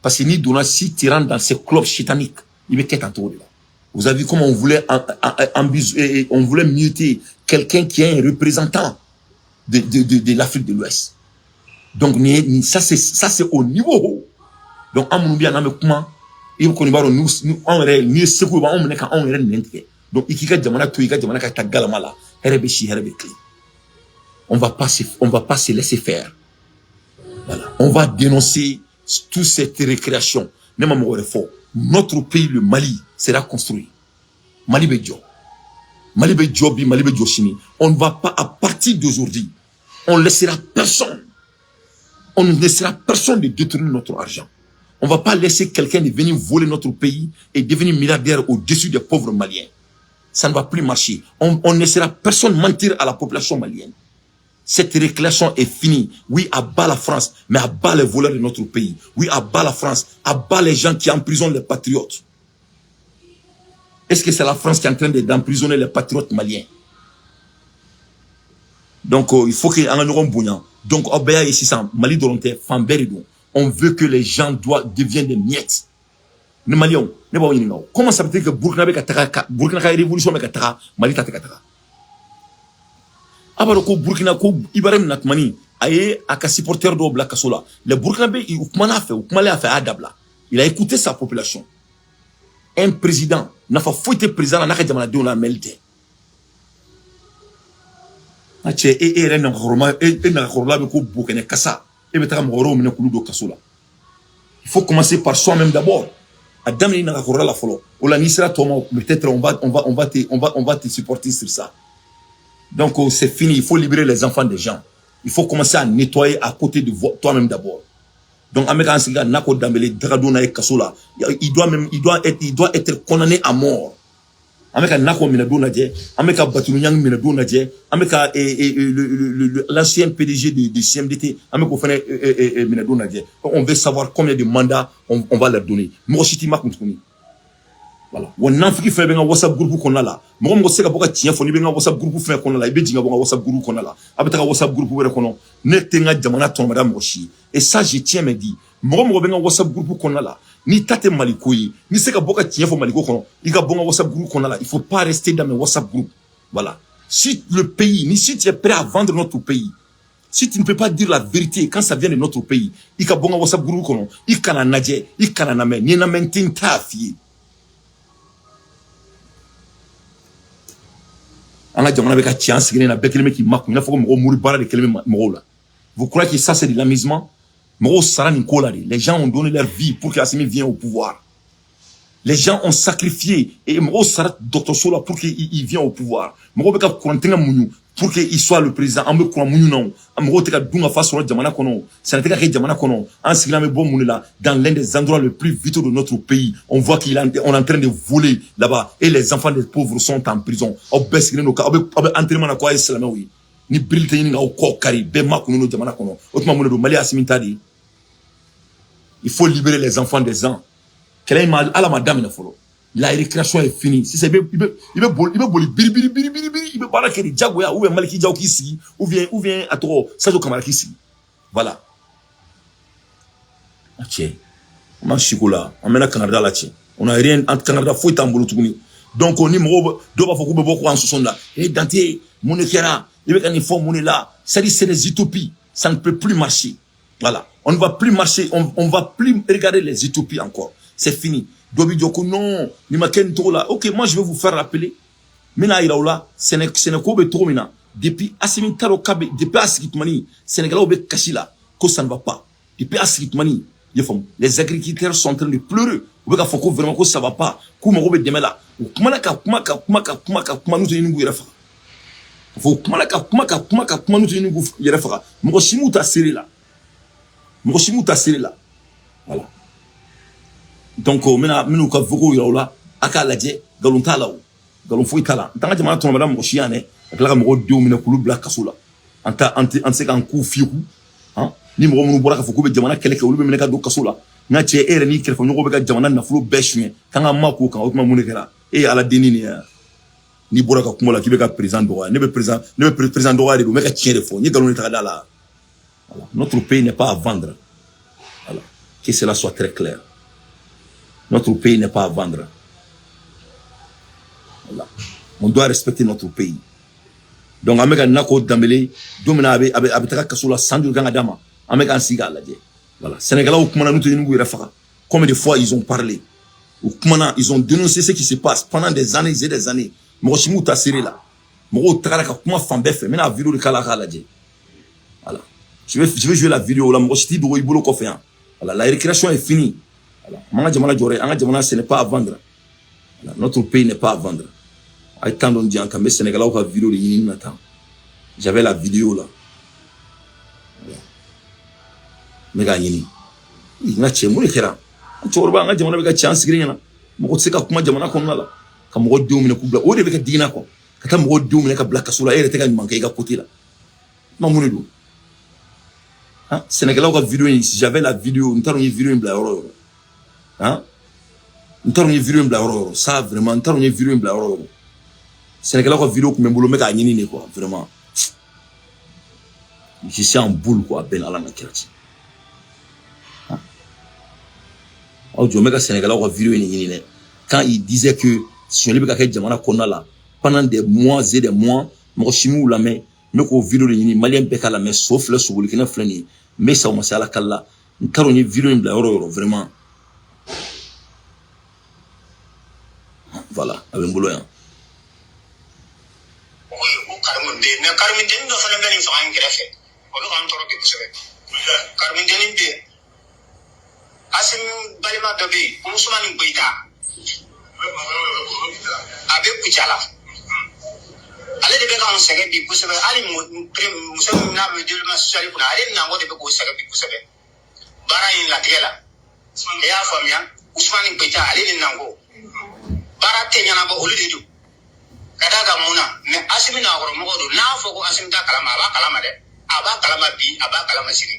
Parce que ni si tu rentres dans ces clubs chitaniques, il veut qu'être en tour de là. Vous avez vu comment on voulait muter quelqu'un qui est un représentant de l'Afrique de l'Ouest. Donc, ça c'est au niveau haut. Donc, on nous bien comment il faut nous en réel, ni ce que on menait quand on est n'entre. Donc, il y a jamana tout, il y a jamana kata galamala, herebeshi herebekli. On va pas se laisser faire. Voilà. On va dénoncer toute cette récréation. Notre pays, le Mali, sera construit. Mali Bedjo. Mali Bedjo, Mali Bedjo Chini. On ne va pas, à partir d'aujourd'hui, on ne laissera personne. On ne laissera personne de détruire notre argent. On ne va pas laisser quelqu'un de venir voler notre pays et devenir milliardaire au-dessus des pauvres Maliens. Ça ne va plus marcher. On ne laissera personne mentir à la population malienne. Cette récréation est finie. Oui, à bas la France, mais à bas les voleurs de notre pays. Oui, à bas la France, à bas les gens qui emprisonnent les patriotes. Est-ce que c'est la France qui est en train d'emprisonner les patriotes maliens? Donc, il faut qu'il y ait un euro bouillant. Donc, Obéa ici, ça, Mali Doronté, Famberidou. On veut que les gens deviennent des miettes. Les Maliens, comment ça veut dire que Burkina révolution Mali Tatakataka? Abaroko Burkina ko Ibrahim Natmani aye aka supporter do Black Kasola. Le Burkinabé il a fait adabla. Il a écouté sa population. Un président n'a pas fouetté président n'a jamais dit on a melté. Ache et ren ngoroma et na ngorla be ko Burkina Kasa et betaka ngoro mine kulu do Kasola. Il faut commencer par soi-même d'abord. Adam il n'a ngorla la folo. Ola ni sera toi peut-être on va te supporter sur ça. Donc c'est fini, il faut libérer les enfants des gens. Il faut commencer à nettoyer à côté de toi-même d'abord. Donc Ameka Ansiga Nako Dambélé Dragadona et Kasola, il doit être condamné à mort. Ameka Nako Minadona Dje, Ameka Batunyang Minadona Dje, Ameka l'ancien PDG du CMDT, Ameko Fene Minadona Dje. On veut savoir combien de mandats on va leur donner. Moi aussi ma contre. Voilà. On a fait un WhatsApp groupe qu'on a là. Moi, je sais que beaucoup de gens font un WhatsApp groupe qu'on a là. Ils disent un WhatsApp groupe qu'on a là. Avec un WhatsApp groupe qu'on a. Ne tenga jamana ton madame Rochi. Et ça, je tiens me dit. Moi, je vais un WhatsApp groupe qu'on a là. Ni tate malikoyi. Ni c'est que beaucoup de gens font maliko qu'on a. Il y a un WhatsApp groupe qu'on a là. Il faut pas rester dans mes WhatsApp groupe. Voilà. Si le pays, ni si tu es prêt à vendre notre pays, si tu ne peux pas dire la vérité quand ça vient de notre pays, il y a un WhatsApp groupe qu'on a. Il y a un nadje, il y a un amène, il y a un maintain tafi. Vous croyez que ça c'est de l'amusement? Les gens ont donné leur vie pour qu'Assimi vienne au pouvoir. Les gens ont sacrifié et Dr Sola pour qu'il vienne au pouvoir. Pour qu'il soit le président. Dans l'un des endroits les plus vitaux de notre pays, on voit qu'on est en train de voler là-bas et les enfants des pauvres sont en prison. Il faut libérer les enfants des gens. La récréation est finie. Si c'est il vient à trop ça voilà. Ok. On chocolat, on met la Canada là. On a rien entre Canada faut tambolo tuguni. Donc on numéro do ba foko bebo ko en son là. Et danté monekera, il veut qu'on forme monnaie là. Ça dit c'est les utopies, ça ne peut plus marcher. Voilà. On ne va plus marcher, on va plus regarder les utopies encore. C'est fini. Dobi Djoko, non, ni ma ken to là. Ok, moi je vais vous faire rappeler. Mina iraoula, Sénégal trop mina. Depuis Assimi Taro Kabe, depuis Asikitmani, Sénégal obe Kashila, que ça ne va pas. Depuis Asikitmani, les agriculteurs sont en train de pleurer. Obe ka foko vraiment que ça va pas. Kuma obe demela. Kuma nous tenons irafa. Faut kuma nous tenons irafa. Mokoshimu ta serré là. Voilà. Donc maintenant ka voko iraola aka laje galon talaw galon foi tala tanga jama to madame moshiane akala mo do mina kulu bla kasula anta se kan ku fiku hein ni mo mo bora ka foko be jamana kele ke ulu be mina ka do kasula na che ere ni kele fo nyoko be ka jamana na fulu beshwe kanga mako kan o kuma munekera e ala denini ni bora ka kumola kibe ka président do ne be président do de me ka tiere fo ni galon ta dala. Voilà. Notre pays n'est pas à vendre. Voilà. Que cela soit très clair. Notre pays n'est pas à vendre. Voilà. On doit respecter notre pays. Donc, Ameka Nako Dambélé, Domina Abetaka Kasola, Sandu Gangadama, Ameka Ansiga Ladje. Voilà. Sénégalais, au Kumana, nous tenons Rafa. Combien de fois ils ont parlé? Au Kumana, ils ont dénoncé ce qui se passe pendant des années et des années. Morochimu Tassiri là. Moro Taraka Kuma Fambefe, mais la vidéo de Kalaka Ladje. Voilà. Je vais jouer la vidéo là. Morochiti do Ibolo Koféan. Voilà. La récréation est finie. Ce n'est pas à vendre. Notre pays n'est pas à vendre. J'avais la vidéo là. Mais il y a des gens qui ont j'avais la vidéo, hein? Ça vraiment, Sénégal a vidéo comme boulot mec a yini quoi, vraiment. Je suis en boule quoi, ben ala na kirati. Hein? Audio mec Sénégal a vidéo yini quand il disait que si on libère quelqu'un jamana kona là pendant des mois et des mois, mo chimu la mais ko vidéo yini malien beka la mais sauf le soul qui na flani mais ça on la kala. Ntaro ni vidéo bla vraiment. Voilà, avec un boulot. Oui, au Carminde, mais Carminde, nous avons fait une soirée greffée. On va entendre que vous savez. Carminde, Assim, Balima Dabi, Ousmane Boita. Avec Puchala. Allez, les gars, on s'est dit, vous savez, allez, nous sommes là, nous devons s'assurer pour aller dans votre époque, vous savez. bara in la tela ya famia Ousmane Peta ale ni nango bara tenya na ba oludedu kada ga muna me asimi na goro mo do na fo ko asimi ta kalama aba kalama de aba kalama bi aba kalama siri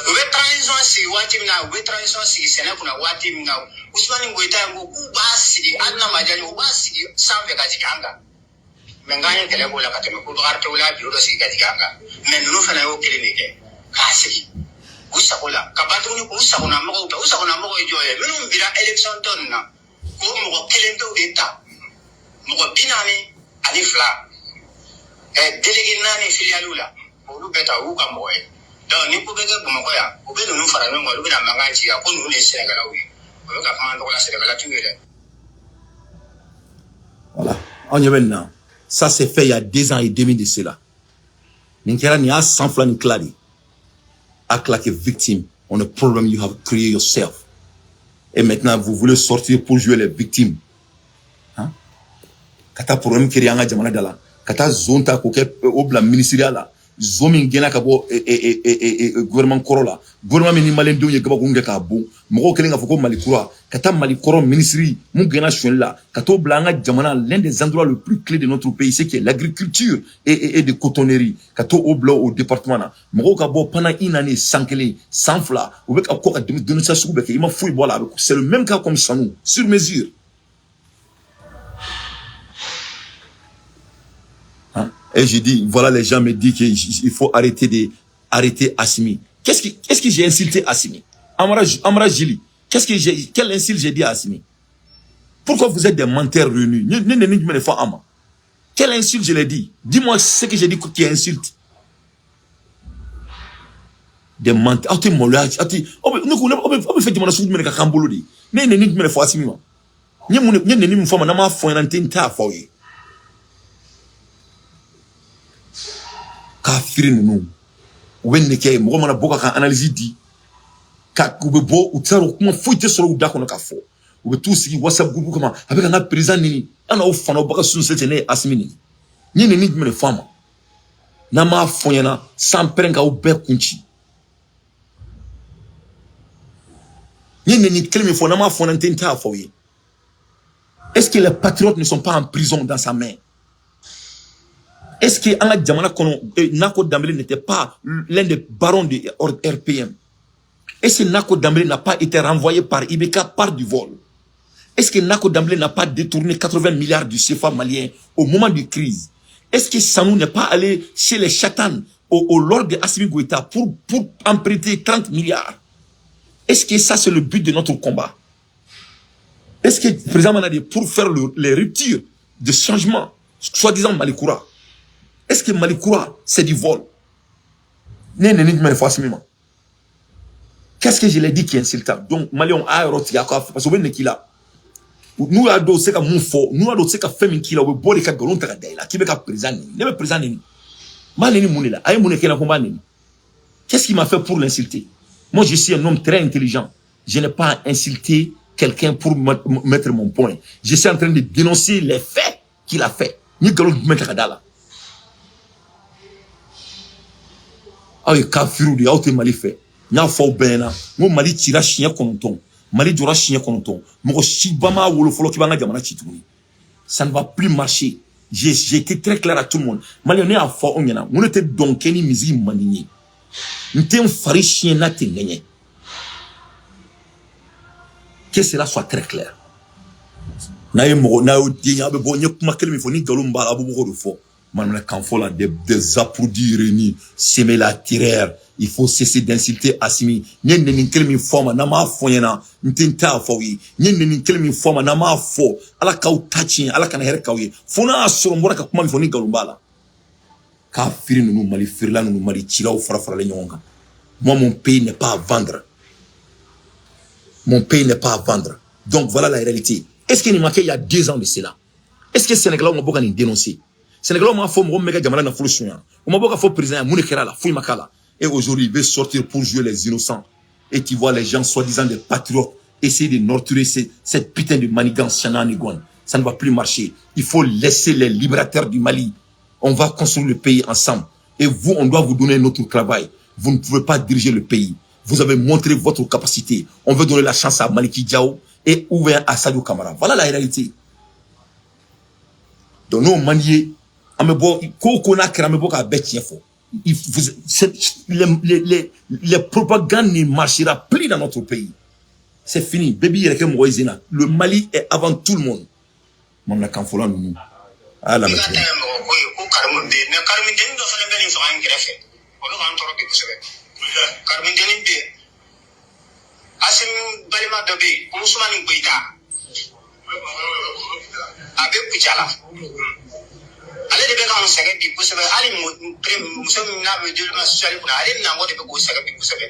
ube transition si wati mina ube transition si sene kuna wati mina Ousmane Peta ngo ku ba siri adna majali ku ba siri samve ka jikanga menganya kele ko la kateme ko do arte wala bi do si ka jikanga men no fana yo klinike kasi usakola kabatu ni usakona mo joye minum bira election tonna ko mo kelento deta mo binani ali fla délégué nani filialula ko lu beta u ka moye donc ni ko bega mo ko ya ko be no fara no ngolu bina manganji ya ko no le Sénégal wi ko ka fama la Sénégal tuere. Voilà, on y est maintenant. Ça s'est fait il y a 2 ans et demi de cela. Ninkera ni a 100 flan cladi. Act like a victim on a problem you have created yourself. Et maintenant, vous voulez sortir pour jouer les victimes. Hein? Kata problème qui est en jamana dala. Kata zonta koke obla ministériel zomin gena kabo gouvernement korola. Gouvernement minimal ndo ye kaba kunge kabo. Moko kelenga foko malikura. Kata malikoro ministry mun gena chouela. Kata obla nga jamana l'un des endroits le plus clés de notre pays c'est qui est l'agriculture et de cotonnerie. Kata obla au département na. Moko kabo pendant une année sans kele, sans fla. Ou bec encore à donner ça sur bec. Il m'a fouillé voilà. C'est le même cas comme Sanou, sur mesure. Et je dis, voilà, les gens me disent qu'il faut arrêter Assimi. Qu'est-ce que j'ai insulté Assimi? Amara Jili. Quelle insulte j'ai dit à Assimi? Pourquoi vous êtes des menteurs réunis? Quelle insulte je l'ai dit? Dis-moi ce que j'ai dit qui est insulte. Des menteurs. Kafiri nunu weneke mo mana boka ka analyse di ka kubebo utaro kuma foite solo udako ka fo ube tout sigi WhatsApp groupe kama avec un président nini ana o fana boka sun setene Asimi ni ni me fama na ma fonyana sans prenga o be kunchi ni kelme fo na ma fona ntinta fo yi. Est-ce que les patriotes ne sont pas en prison dans sa main? Est-ce que Anga Djamana Kono, Nako Dambélé n'était pas l'un des barons de RPM? Est-ce que Nako Dambélé n'a pas été renvoyé par Ibeka par du vol? Est-ce que Nako Dambélé n'a pas détourné 80 milliards du CFA malien au moment de crise? Est-ce que Sanou n'est pas allé chez les Chatan au lord de Assimi Goïta pour emprunter 30 milliards? Est-ce que ça c'est le but de notre combat? Est-ce que le président Manadi pour faire les ruptures de changement, soi-disant Malikoura? Est-ce que Malikoura, c'est du vol? Qu'est-ce que je l'ai dit qui est insultant? Donc, Malion a roti à quoi? Parce que nous avons dit que nous avons dit que femme qui l'a oublié de faire galon tagadaïla, qui veut qu'à présent, ne me présente ni. Maleni mounela, aïe mouné qui n'a pas ni. Qu'est-ce qui m'a fait pour l'insulter? Moi, je suis un homme très intelligent. Je n'ai pas insulté quelqu'un pour mettre mon point. Je suis en train de dénoncer les faits qu'il a fait. Ni galon de mettre tagadaïla. Aïe, kafiru de yaote mali fait. Nya fo bena, mo mali tira chien konton. Mali dura chien konton. Mo shibama wolo folo kibanga jamana chituni. Ça ne va plus marcher. J'ai été très clair à tout le monde. Mali on est à fort on yana. On était donc ni mizi manini. N'était fari chien na tengenye. Que cela soit très clair. Na yemo na odi abe bo nyekuma kelmi fo ni galumba abu boko de fo. Madame Kanfola, des applaudis réunis, semer la tireur. Il faut cesser d'insulter Assimi. N'y a pas forme, nama foyena, n'tinta foyi. N'y a pas forme, nama fo. Ala kau tachin, ala kanahera kauye. Fona assurambora kakuma mifoni galumbala. Kafiri nous mali firla nous mali chila ou farafara le nyonga. Moi mon pays n'est pas à vendre. Mon pays n'est pas à vendre. Donc voilà la réalité. Est-ce qu'il y a il y a 2 ans de cela? Est-ce que Sénégal on va pas dénoncer? Sénégal m'a fait méga jamana na fulusunya. On m'a pas fait président Mouni Kerala, Fouy Makala. Et aujourd'hui, il veut sortir pour jouer les innocents. Et tu vois les gens soi-disant des patriotes essayer de torturer cette putain de manigance Chana Nigouane. Ça ne va plus marcher. Il faut laisser les libérateurs du Mali. On va construire le pays ensemble. Et vous, on doit vous donner notre travail. Vous ne pouvez pas diriger le pays. Vous avez montré votre capacité. On veut donner la chance à Maliki Diao et ouvert à Sadio Kamara. Voilà la réalité. Donc nous, manier, les propagandes ne marchera plus dans notre pays. C'est fini. Le Mali est avant tout le monde. Ah, la Asim balima dobe Ousmane Goïta avec Kuchala ale de be kan sɛgɛ bi kosɛbɛ ali muso min n'a bɛ jolima sosiali kunna ale bɛna bɔ de bɛ k'o sɛgɛ bi kosɛbɛ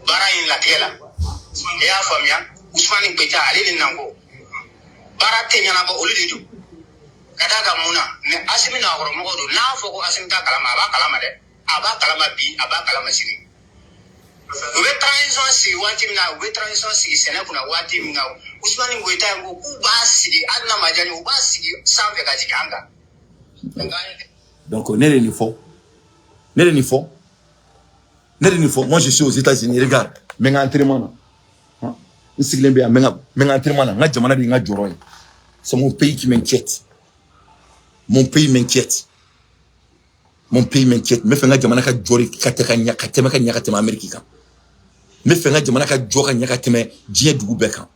baara in latigɛ la e y'a faamuya Ousmane Goïta ale de nanko baara tɛ ɲɛnabɔ olu de don ka d'a kan mun na mɛ Asimi nakɔrɔmɔgɔw don n'a fɔ ko Asimi t'a kalama a b'a kalama dɛ a b'a kalama bi a b'a kalama sini u bɛ transition sigi waati min na u bɛ transition sigi sɛnɛ kunna waati min na Ousmane Goïta ko k'u b'a sigi hali n'a ma diya u b'a sigi sanfɛ ka jigin an kan. Donc, moi je suis aux États-Unis, regarde, c'est mon pays qui m'inquiète. Mon pays m'inquiète. Mon pays m'inquiète. Me fenga jamana ka jori kateka nyaka tema Amerika. Me fenga jamana ka joka nyaka tema die dugu beka.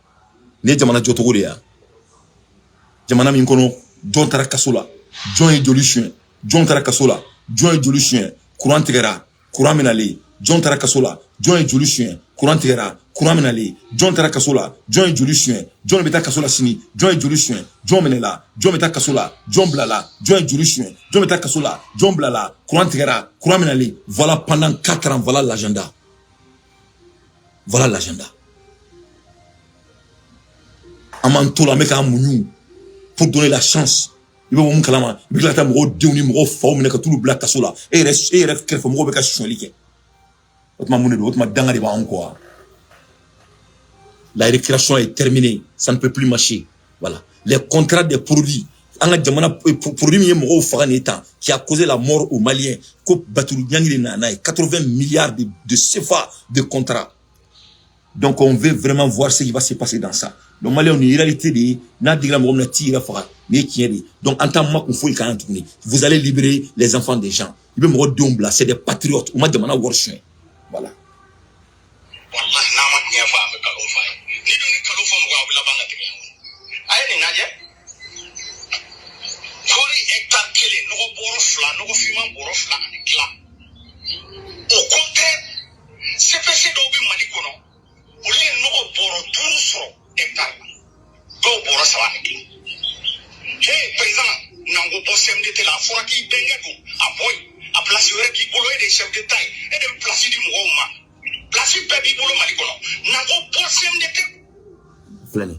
Ne jamana jotogo de ya. Jamana min kono don tara kasola. John et Joluchien, John Tarakasola, John et Joluchien, courant tigera, courant menali, John Tarakasola, John et Joluchien, courant tigera, courant menali, John Tarakasola, John et Joluchien, John Beta Kasola Sini, John et Joluchien, John Menela, John Beta Kasola, John Blala, John et Joluchien, John Beta Kasola, John Blala, courant tigera, courant menali. Voilà pendant 4 ans, voilà l'agenda. Voilà l'agenda. Amantola meka amouniou pour donner la chance. Il va vous kalama il va mo deuni mo faw ne ka tulu black kasola et ref kerfo mo be ka shonlike otma mune do otma dangari ba encore la récréation est terminée, ça ne peut plus marcher. Voilà, les contrats des produits anga jamana produit mi mo fa ne temps qui a causé la mort aux Maliens ko batulu nyangiri na 80 milliards de CFA de contrats. Donc on veut vraiment voir ce qui va se passer dans ça. Donc Mali on est réalité de na digra mo na tira fa donc en tant que vous allez libérer les enfants des gens. C'est des patriotes. Voilà. Au contraire, c'est passé d'obi malikono. Au lieu de nous boro tout sur hectare. Go boro sawaniki. Hey, président, nango bo CMDT la fora ki bengedu a boy a place yore ki bolo e de chef de taille et de place du mouma. Place pe bi bolo malikono. Nango bo CMDT. Flâner.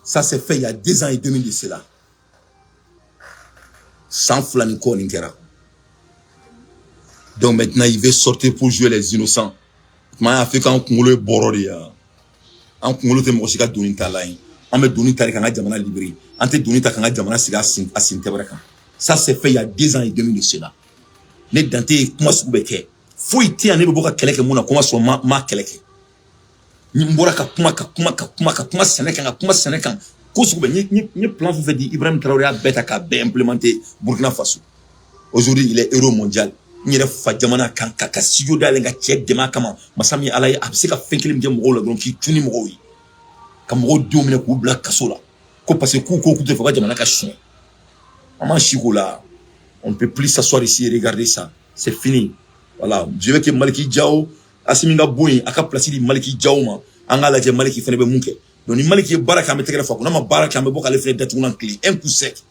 Ça s'est fait il y a 2 ans et demi de cela. Sans Flâner ko Ninkera. Donc maintenant il veut sortir pour jouer les innocents. Ma Afrique en Congolais bororia. En Congolais te mo sika doninta line. On me donne ta jamana libre. On te donne ta jamana siga asintebraka. Ça s'est fait il y a 2 ans et demi de cela. Ne dante comment se beke. Faut ite ane boka keleke mona comment so ma keleke. Ni mbora ka kuma seneka ko su be ni plan vous fait dire Ibrahim Traoré a beta ka be implémenter Burkina Faso. Aujourd'hui il est héros mondial. Ni fa jamana kan ka studio dalenga check dema kama masami alay absika fenkeli mje mo la donc ki tuni mo wi. Comme on dit, on est black kasola. Parce que on ne peut plus s'asseoir ici et regarder ça. C'est fini. Voilà. Je veux que Maliki Diao, Asiminga Boui, Aka place di Maliki Diao ma, Anga la Maliki Fenebe Munke. Donc ni Maliki Baraka me tekra fa, on a Baraka me boka le fenêtre d'être un clé, un coup sec.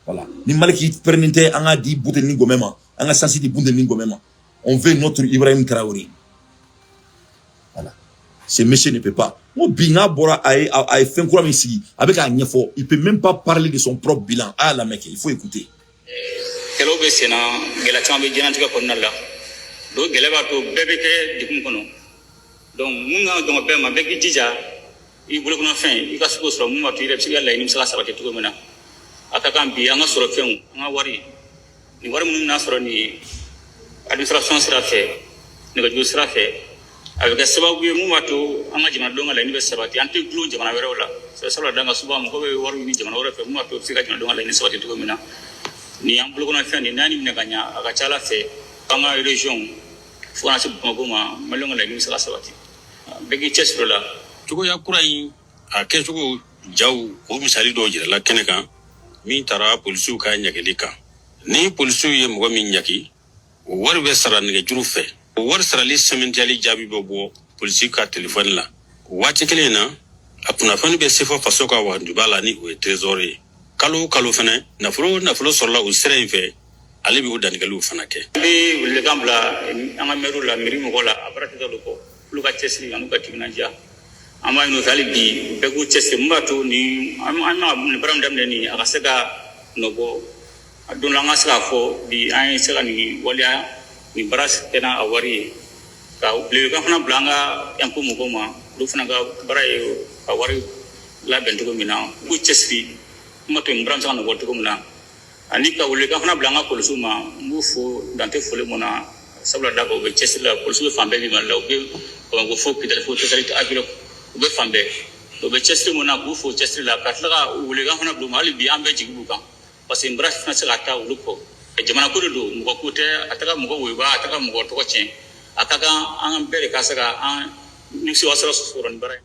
Voilà. Ni Maliki prenente Anga di Boute Ningo Mema, Anga Sansi di Boute Ningo Mema. On veut notre Ibrahim Traoré. Voilà. Ce monsieur ne peut pas. Binga Bora a fait un courant ici avec un effort. Il ne peut même pas parler de son propre bilan. Ah la mec, il faut écouter. Donc, munga donc be ma begi dija I bolo kuna fen I ka suko soro mu ma tire psiga la ni sala sabate to mena ataka bi anga soro fen anga wari ni wari mun na soro ni administration sira fe ni ga ju sira fe avec sababu ye mu mato anga jama donga la ni sabati ante glu jama wera wala sala danga suba mo ko be waru ni jama wera fe mu mato sika jama donga la ni sabati to mina ni am blogo na fe ni nani mina kanya aka chala fe anga region fona se mo ma malonga la ni sabati begi chesro la tugo ya kurai a ke tugo jaw o misali do jira la keneka min tara polisu ka nyagelika ni polisu ye mo min nyaki war be sara ni juru fe war sara li sementali jabi bobo polisu ka telephone la wati kelena apuna fani be sefo faso ka wa ndubala ni o trésorier kalo fana na fulo sorla o sere fe ali bi o danigalu fana ke bi le gambla anga meru la miri mo gola abrata do ko lu ka chesri anu ka tibinanja ama ino tali bi be ko chesri mbato ni ama ni baram dam ni akasega nogo aduna ngasaka fo bi ay sega ni walia ni baras kena awari ka le ka fana blanga yanko mo goma lu fana ga barai awari la bento ko mina ku chesri mato mbram sa no woto ko mina ani ka le ka fana blanga ko suma mufo dante fole mona sabla dago be chesri la ko su fambe bi mala be ko fo pidal fo tari abilo be fambe do be chesri mona ku fo chesri la katla le ka fana bluma ali bi ambe jigu kan parce que mbras fana sa ta uluko e jamana ko do mo ko te ataka mo ko weba ataka mo ko to chen ataka an bere ka saka an ni si wasara suron bare.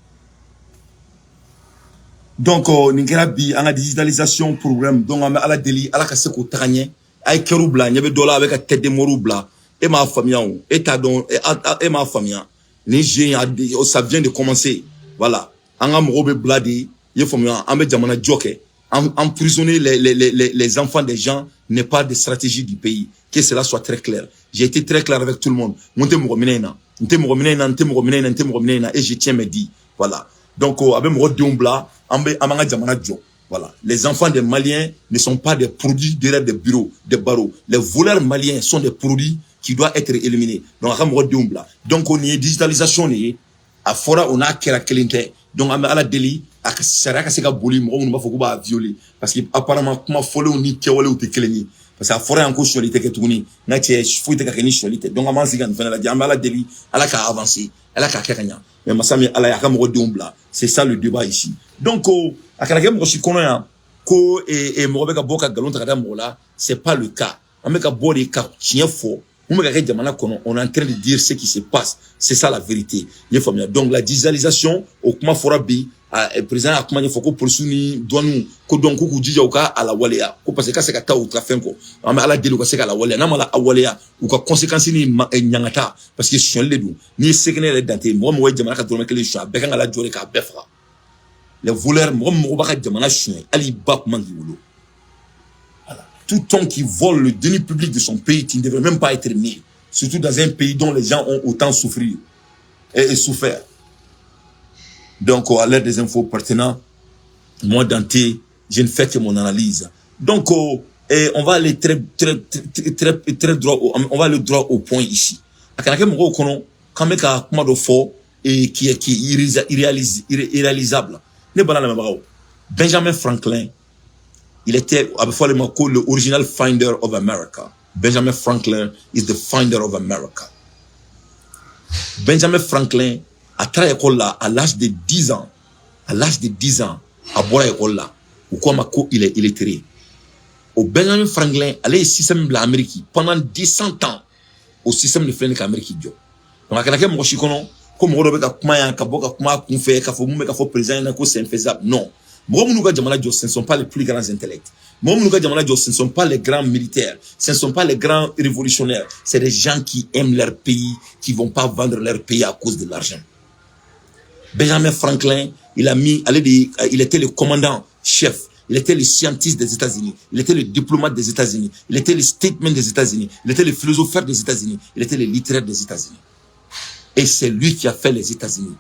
Donc ninkera bi anga digitalisation programme donc on ala deli ala ka se ko tagagne ay keru bla nyabe dola avec a tête moru bla et ma famille et ta don et ma famille ni j'ai ça vient de commencer voilà anga mo be bladi ye famille ambe jamana joke emprisonner les enfants des gens n'est pas de stratégie du pays. Que cela soit très clair. J'ai été très clair avec tout le monde. Et je tiens mes dits. Voilà. Donc, voilà. Les enfants des Maliens ne sont pas des produits derrière des bureaux, des barreaux. Les voleurs maliens sont des produits qui doivent être éliminés. Donc, on y est digitalisation. À fora, on a kelinte. Donc, à la délit, à Saraka Sega Boli, on va faut violer. Parce qu'apparemment, comment follow ni kewale ou te keleni. Parce qu'à fora, encore sur les teketouni, n'a t'y fouille kakeni sur les donc, à Mansigan, la diamala la délit, à la ka avancé, à la ka kanya. Mais Massami, à la yakam redombla. C'est ça le débat ici. Donc, à Kanakem, je suis connu, ko et Morobeka Boka Galon Tadamola, c'est pas le cas. Ameka Bodi ka tient faux. On est en train de dire ce qui se passe. C'est ça la vérité. Donc la digitalisation, au comment forabi, président a comment il faut que pour soutenir douanou, que donc qu'on dise au cas à la walea, parce que c'est qu'à au trafic quoi. On a la délo que c'est qu'à la walea, n'a pas la walea ou quoi conséquence ni nyangata parce que sur les deux, ni c'est que les dentés, moi moi je m'arrête à dormir que les chats, bécan à la jolie qu'à befra. Les voleurs, moi moi je m'arrête chien, ali bap mangiolo. Tout homme qui vole le denier public de son pays, qui ne devrait même pas être né. Surtout dans un pays dont les gens ont autant souffert et souffert. Donc, à l'aide des infos pertinentes, moi, Dante, je ne fais que mon analyse. Donc, on va aller très droit, on va aller droit au point ici. Et qui est irréalisable. Benjamin Franklin, il était le original finder of America. Benjamin Franklin is the finder of America. Benjamin Franklin a travaillé école là à l'âge de 10 ans. À l'âge de 10 ans, à boire école là. Ou quoi il est illettré. Au Benjamin Franklin, allait au système de l'Amérique pendant 10 ans au système de l'Amérique. Donc à quelqu'un moi je connais comme on rebecca comment qu'on fait qu'il faut président c'est infaisable. Non. Ce ne sont pas les plus grands intellects. Ce ne sont pas les grands militaires. Ce ne sont pas les grands révolutionnaires. C'est des gens qui aiment leur pays, qui ne vont pas vendre leur pays à cause de l'argent. Benjamin Franklin, il était le commandant chef. Il était le scientiste des États-Unis. Il était le diplomate des États-Unis. Il était le statesman des États-Unis. Il était le philosophe des États-Unis. Il était le littéraire des États-Unis. Et c'est lui qui a fait les États-Unis.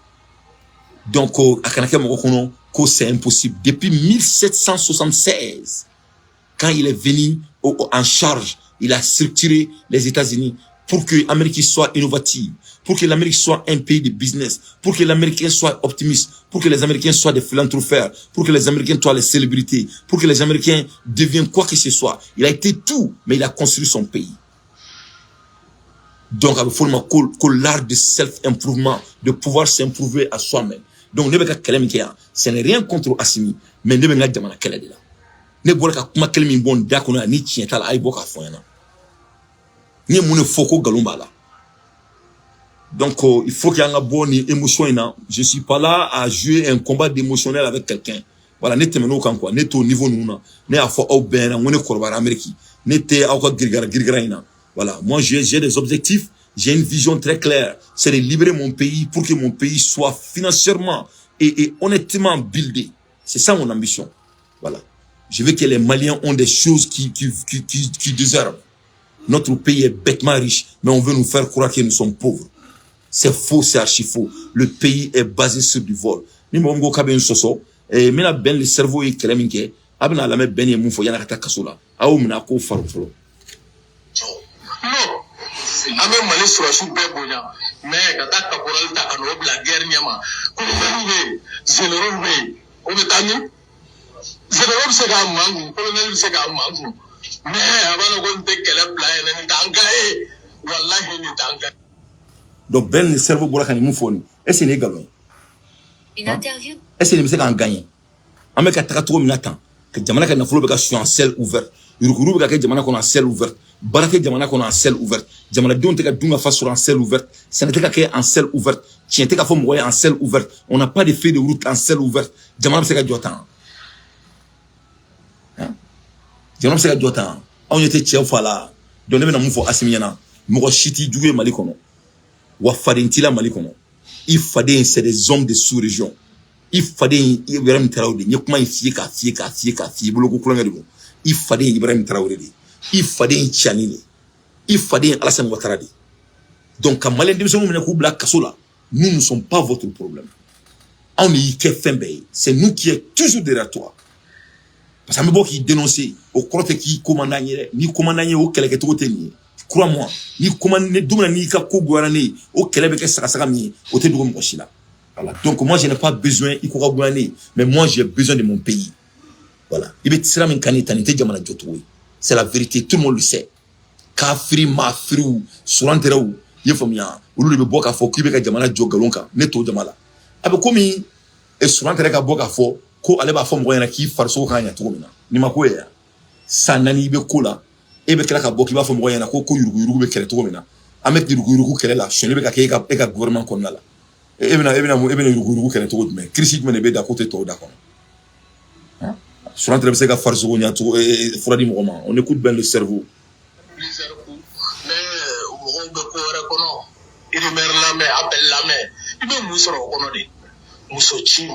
Donc, c'est impossible. Depuis 1776, quand il est venu en charge, il a structuré les États-Unis pour que l'Amérique soit innovative, pour que l'Amérique soit un pays de business, pour que l'Américain soit optimiste, pour que les Américains soient des philanthropes, pour que les Américains soient les célébrités, pour que les Américains deviennent quoi que ce soit. Il a été tout, mais il a construit son pays. Donc il faut que l'art de self-improvement, de pouvoir s'improver à soi-même. Donc ne beka kelem kia, ce n'est rien contre Assimi, mais ne benga jamana kele de la. Ne bolaka kuma kelmi bon dakona ni tientala ay boka foyana. Ni mune foko galumba la. Donc il faut qu'il y ait une bonne émotion. Je ne suis pas là à jouer un combat émotionnel avec quelqu'un. Voilà, n'était pas quoi, n'était au niveau nous, n'est à fort au ben, on est corbar Amérique, n'était à quoi girgaraina. Voilà, moi j'ai des objectifs, j'ai une vision très claire, c'est de libérer mon pays pour que mon pays soit financièrement et honnêtement buildé. C'est ça mon ambition. Voilà, je veux que les Maliens ont des choses qui déservent. Notre pays est bêtement riche, mais on veut nous faire croire que nous sommes pauvres. C'est faux, c'est archi faux. Le pays est basé sur du vol. Ni mo ngo kabe nsoso e mina ben le cerveau est kreminke abna la me ben ye mufo yana kata kasola awu mina ko faru folo. Non. Ame mali surashu be bonya. Mais kata kaporal ta kano la guerre nyama. Ko be général be o be tani. Général se ga mangu, colonel se ga mangu. Mais abana ko te kele plan en tanga e wallahi ni tanga. Donc ben le cerveau borakani mufoni et c'est négalon. Une interview. Et c'est les monsieur qui ont gagné. En mec à trop minatan que jamana ka na folo be ka sur en ciel ouvert. Yurukuru be ka jamana ko en ciel ouvert. Barake jamana ko en ciel ouvert. Jamana don te ka dunga face sur en ciel ouvert. Ça n'était qu'à en ciel ouvert. Tien te ka fo moyen en ciel ouvert. On n'a pas de feuille de route en ciel ouvert. Jamana se ka jotan. Hein? Jamana se ka jotan. On était tchef fala. Donc ne be na mufo asimiana. Mo shiti djoué mali kono. Wafadentila mali kono. Il fallait c'est des hommes de sous-région. Il fallait Ibrahim Traoré. Ni kuma fie boloko kolonga debo. Il fallait Ibrahim Traoré. Il fallait Tchanini. Il fallait Alassane Ouattara. Donc quand malien de nous ko bla kasola, nous ne sommes pas votre problème. On est que fembe, c'est nous qui est toujours derrière toi. Parce que me qui dénoncer au crote qui commandant ni commandant au quelqu'un to tenir. Crois-moi, ni commande doumna ni ka ko gouané au kelebe ke saka mi au te doum koshila. Voilà. Donc moi je n'ai pas besoin il ko gouané, mais moi j'ai besoin de mon pays. Voilà. Ibe tsira min kanita ni te jamana jotoui. C'est la vérité, tout le monde le sait. Kafiri mafiri suranteraou yefomia ulu be boka fo kibe ka jamana jogalonka neto jamala. Abe komi e surantera ka boka fo ko ale ba fo mo yana ki farso kanya to mina. Ni makoya. Sanani be kola ebe kala ka boki ba fo mo yana ko yurugu be kele to mina. Amet yurugu kele la chenebe ka ke ka gouvernement comme là. Ebena yurugu kele to mais critique mene be da côté to d'accord. Hein? Sur l'entrée de farce, on écoute bien le cerveau. Mais on peut reconnaître. Il est mère la mère, appelle la mère. Il veut nous reconnaître. Nous sommes en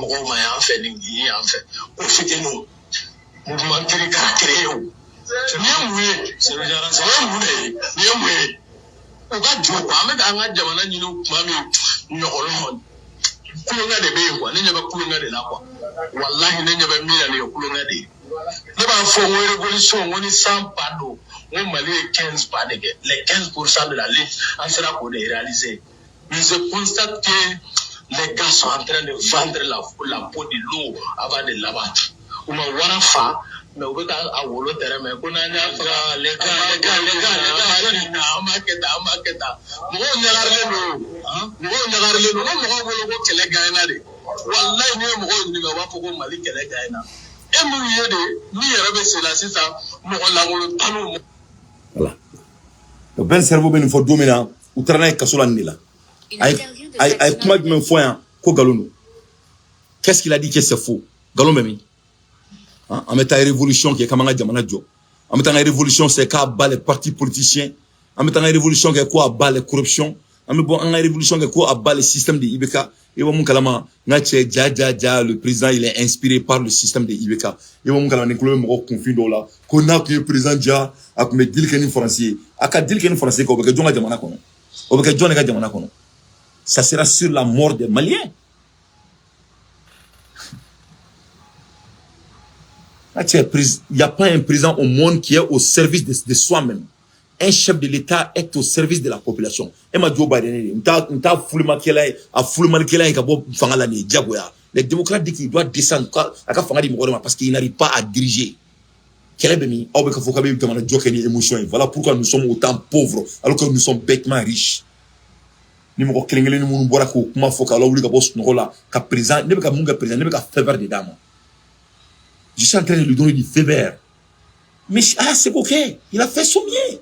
fait, en fait. Profitez-nous. Mouvement qui est caractère. C'est bien, oui. C'est bien, oui. On va dire, mais dans la jamana, nous sommes kulunga de be quoi nenya ba kulunga de la quoi wallahi nenya ba mila le kulunga de ne ba fo une révolution on sans pardon on mali 15 pas de les 15% de la lutte en sera pour réaliser mais je constate que les gars sont en train de vendre la peau de l'eau avant de l'abattre on va voir fa mais on va à wolo terrain mais qu'on a les gars amaketa mo nyagarle no mo nyagarle no mo wolo kele gaina de wallahi ne mo ni ga wa ko mali kele gaina e mo yede ni yarabe c'est là c'est ça mo la wolo tanu. Voilà. Le ben cerveau ben faut dominer ou traîner kasola nila ay kuma men foyan ko galono. Qu'est-ce qu'il a dit que c'est faux galon memi. En mettant une révolution qui est comme un jamana jo. En mettant une révolution c'est qu'à bas les partis politiciens. En mettant une révolution qui est quoi à bas les corruptions. En mettant une révolution qui est quoi à bas le système de IBK. Et mon kalama ngache ja le président il est inspiré par le système de IBK. Et mon kalama nekolo mo confie do là. Kona que le président ja a comme dire que ni français. Aka dire que ni français ko be jonga jamana kono. O be jonga ga jamana kono. Ça sera sur la mort des Maliens. Il n'y a pas un président au monde qui est au service de soi-même. Un chef de l'État est au service de la population. Les démocrates disent qu'il doit descendre parce qu'il n'arrive pas à diriger. Voilà pourquoi nous sommes autant pauvres alors que nous sommes bêtement riches. Je suis en train de lui donner du feu vert. Mais c'est ok, il a fait son bien.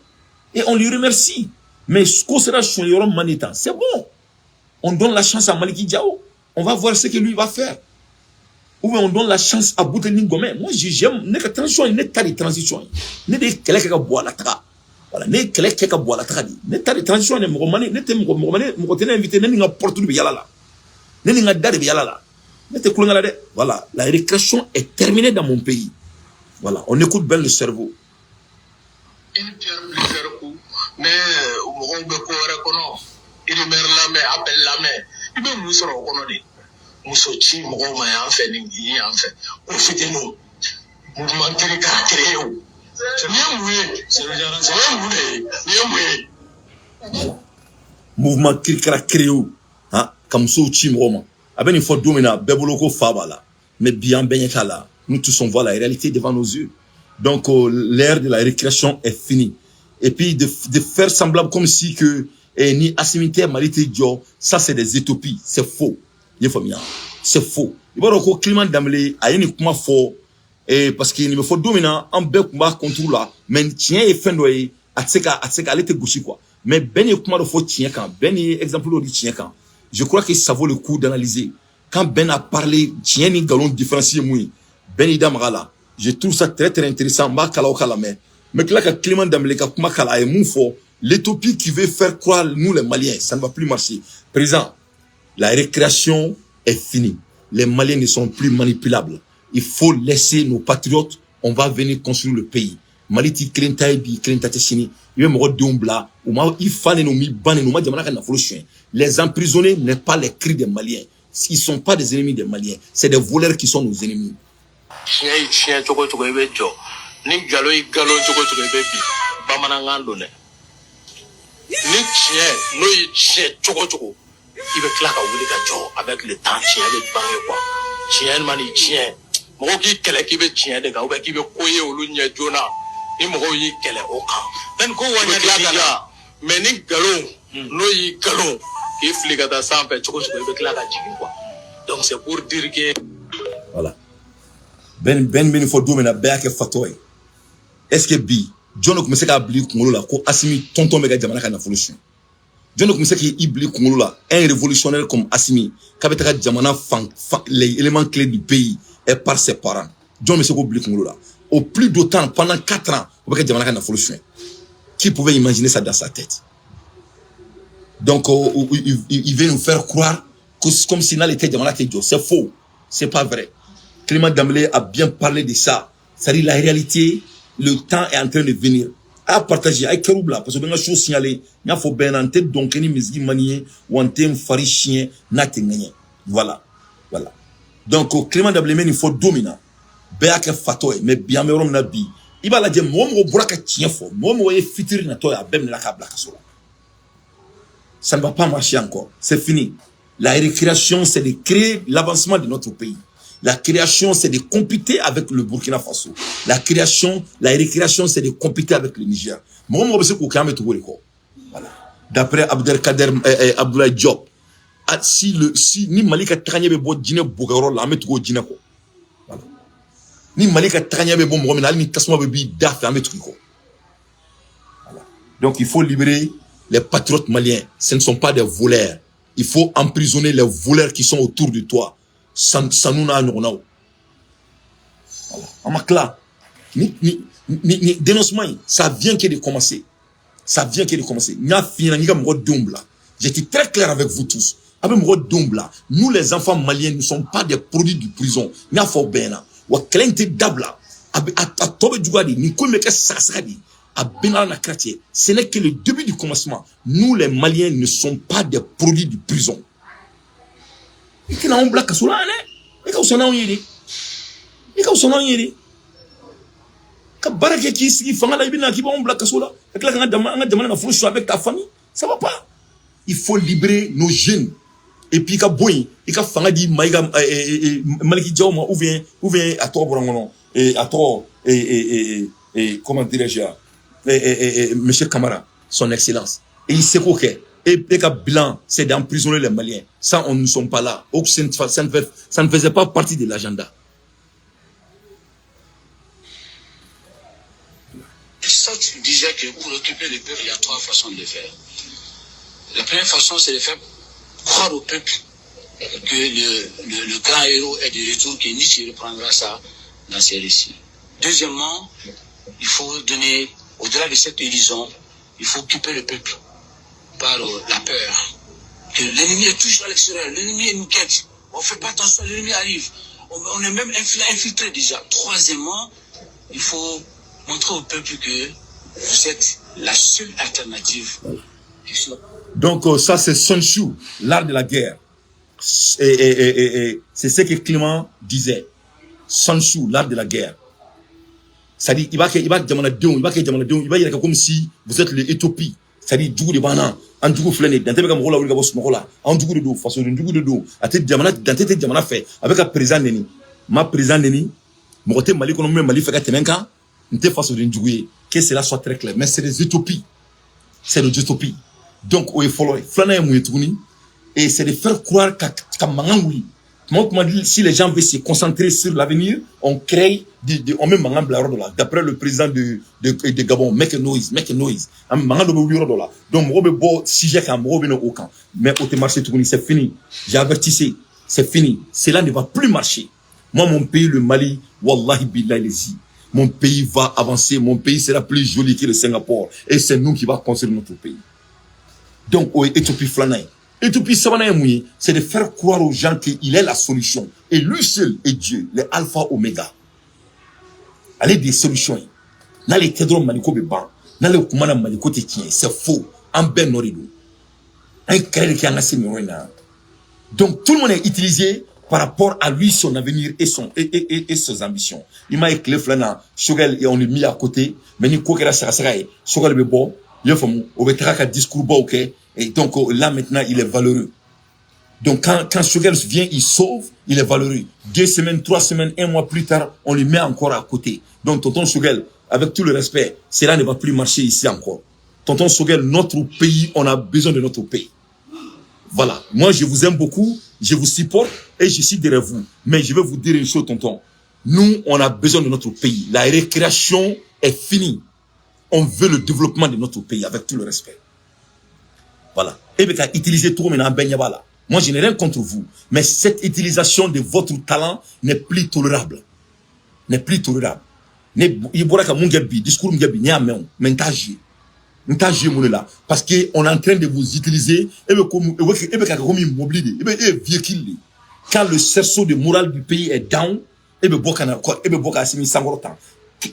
Et on lui remercie. Mais ce qu'on sera sur Manita, c'est bon. On donne la chance à Maliki Diao. On va voir ce que lui va faire. Ou bien on donne la chance à Boutelin Gomé. Moi, j'aime, n'est que transition, n'est pas de transition. N'est de quelqu'un qui a boit la tra. Voilà, n'est quelqu'un qui a boit la tra. N'est pas de transition, n'est pas de invité, n'est pas porte du Bialala. N'est pas de Bialala. Voilà, la récréation est terminée dans mon pays. Voilà, on écoute bien le cerveau. Mais on peut reconnaître. Il me lame, appelle lame. Il me mousse au connoté. Moussochi, mon en fait, il en fait. Profitez-nous. Mouvement qui est créé. C'est bien mouillé. C'est bien mouillé. Mouvement qui est créé. Hein, comme ça, Chimroma. Avec une fois domina, Beboloko Fabala. Mais bien Benyakala. Nous tous on voit la réalité devant nos yeux. Donc, l'ère de la récréation est finie. Et puis, de faire semblable comme si que, ni assimilité Malite Dio, ça c'est des utopies. C'est faux. C'est faux. Il va y avoir un climat d'amélé, à une comment fort, et parce qu'il me faut dominer, un bec contre là, mais tiens, et fin d'oeil, à tseka, elle était gauche quoi. Mais ben, il comment faut tiens quand, ben, exemple, de tiens quand. Je crois que ça vaut le coup d'analyser. Quand Ben a parlé, tiens, ni galon différencié, oui. Ben Idamrala. Je trouve ça très très intéressant. Mais que là, que Clément Damleka, Kumakala et Moufo, l'utopie qui veut faire croire nous les Maliens, ça ne va plus marcher. Président, la récréation est finie. Les Maliens ne sont plus manipulables. Il faut laisser nos patriotes, on va venir construire le pays. Maliti Klintaibi, Klintatechini, il fallait nous les emprisonnés n'est pas les cris des Maliens. Ils ne sont pas des ennemis des Maliens. C'est des voleurs qui sont nos ennemis. Chien, Choko, ni galo Choko, baby. Bamanangandone. Ni chien, no chien, Choko. Il veut claquer au bout avec le temps, chien, avec bangé quoi. Chien, mani, chien. Moki, qui veut chien, de gars, qui veut couiller au loup, Jona. Il m'a dit qu'elle est au camp. Ben, quoi, on a mais ni galon, no galon. Il fligue à ça, un peu, Choko, avec la quoi. Donc, c'est pour dire que. Voilà. Ben, faut dominer, ben, que fatoy. Est-ce que bi, John commence à oublier Kongolo là, ko Assimi, tonton mega jamana kana révolution. John commence à oublier Kongolo là, un révolutionnaire comme Assimi, kabetaka jamana les éléments clés du pays est par ses parents. John commence à oublier Kongolo là. Au plus d'autant, pendant 4 ans, on va jamana kana révolution. Qui pouvait imaginer ça dans sa tête? Donc, il veut nous faire croire comme si n'allait était jamana kejo. C'est faux. C'est pas vrai. Clément Damlé a bien parlé de ça. C'est-à-dire la réalité, le temps est en train de venir. À partager, avec Keroubla, parce que bien chose signalé, il faut bien en tête donc ni misgi manier ou en tête fari chien n'atteigner. Voilà, voilà. Donc Clément Damlé il faut dominer. Bien que fatoy, mais bien me rom nabi. Il va la dire moi mo braka tien fo, moi mo e fitir na toya bem la kabla kasola. Ça ne va pas marcher encore. C'est fini. La récréation, c'est de créer l'avancement de notre pays. La création, c'est de compéter avec le Burkina Faso. La récréation, c'est de compéter avec le Niger. Voilà. D'après Abdelkader Abdoulaye Diop, si ni Malika Tranyebe bo Djine Bogaro la met go Djine ko. Voilà. Ni Malika Tranyebe bo mo ni tasma be bi daf la met ko. Voilà. Donc il faut libérer les patriotes maliens. Ce ne sont pas des voleurs. Il faut emprisonner les voleurs qui sont autour de toi. Sanuna Nonao. Voilà. Amakla. Ni dénoncement, ça vient que de commencer. Ça vient que de commencer. J'étais très clair avec vous tous. Avec mon dombla, nous les enfants maliens ne sommes pas des produits de prison. N'a faut bien. Wa klente dabla. A tobe djugadi, ni komeke sasradi. A benala na quartier. Ce n'est que le début du commencement. Nous les Maliens ne sommes pas des produits de prison. Et na on black kasula ne. Et ka usona yiri. Et ka usona yiri. Ka barake ki sigi fanga la ibina ki ba on black kasula. Et là nga demande na fulu avec ta famille. Ça va pas. Il faut libérer nos jeunes. Et puis ka boy, et ka fanga di maiga maliki jawma ou bien à toi borangono. et attends, et comment dirais-je, monsieur Camara, son excellence. Et il sait quoi que, et le bilan, c'est d'emprisonner les Maliens. Ça, on ne sommes pas là. Ça ne faisait pas partie de l'agenda. Aristote disait que pour occuper le peuple, il y a 3 façons de le faire. La première façon, c'est de faire croire au peuple que le grand héros est de retour, que Nietzsche reprendra ça dans ses récits. Deuxièmement, il faut donner, au-delà de cette illusion, il faut occuper le peuple par la peur. Que l'ennemi est toujours à l'extérieur, l'ennemi nous guette. On ne fait pas attention, l'ennemi arrive. On est même infiltré déjà. Troisièmement, il faut montrer au peuple que vous êtes la seule alternative. Donc ça c'est Sun Tzu, l'art de la guerre. Et c'est ce que Clément disait. Sun Tzu, l'art de la guerre. C'est-à-dire, il va dire comme si vous êtes l'Éthiopie. C'est-à-dire, du coup, les banans, en du coup, flané, dans tes mots, il va se montrer là, en du coup de dos, façon de du coup de dos, à tes diamants, dans tes diamants fait, avec un président Neni. Ma président Neni, mon côté Mali, qu'on a Mali fait qu'à Temenka, n'était façon de du que cela soit très clair. Mais c'est des utopies. C'est des utopies. Donc, il faut flaner et c'est de faire croire qu'à Mangangoui. Si les gens veulent se concentrer sur l'avenir, on crée, on met Mangan Blaro là. D'après le président de Gabon, make a noise. Mangan là. Donc, moi, si j'ai qu'un mot, aucun. Mais au marché, c'est fini. J'ai avertissé. C'est fini. Cela ne va plus marcher. Moi, mon pays, le Mali, wallahi billah les mon pays va avancer. Mon pays sera plus joli que le Singapour. Et c'est nous qui va construire notre pays. Donc, Éthiopie Flanay. Éthiopie Savanaï, c'est de faire croire aux gens qu'il est la solution. Et lui seul est Dieu, le alpha oméga. Allez des solutions. N'allez Tedron Maliko Beban. N'allez Kumana Maliko Tekien. C'est faux. En ben Norido. Un crédit qui en a ses murina. Donc, tout le monde est utilisé par rapport à lui, son avenir et ses ambitions. Il m'a éclairé Flana. Shogel, et on l'a mis à côté. Mais ni quoi que la Sarasaraï. Shogel Bebo. Il faut un discours bas, ok? Et donc là maintenant il est valeureux. Donc quand Shogel vient, il sauve, il est valeureux. 2 semaines, 3 semaines, 1 mois plus tard, on lui met encore à côté. Donc tonton Shogel, avec tout le respect, cela ne va plus marcher ici encore. Tonton Shogel, notre pays, on a besoin de notre pays. Voilà. Moi je vous aime beaucoup, je vous supporte et je suis derrière vous. Mais je vais vous dire une chose, tonton. Nous, on a besoin de notre pays. La récréation est finie. On veut le développement de notre pays avec tout le respect. Voilà. Et bien, utiliser tout maintenant Benyabala. Moi, je n'ai rien contre vous. Mais cette utilisation de votre talent n'est plus tolérable. N'est plus tolérable. Discours parce qu'on est en train de vous utiliser. Quand le cerceau de morale du pays est down,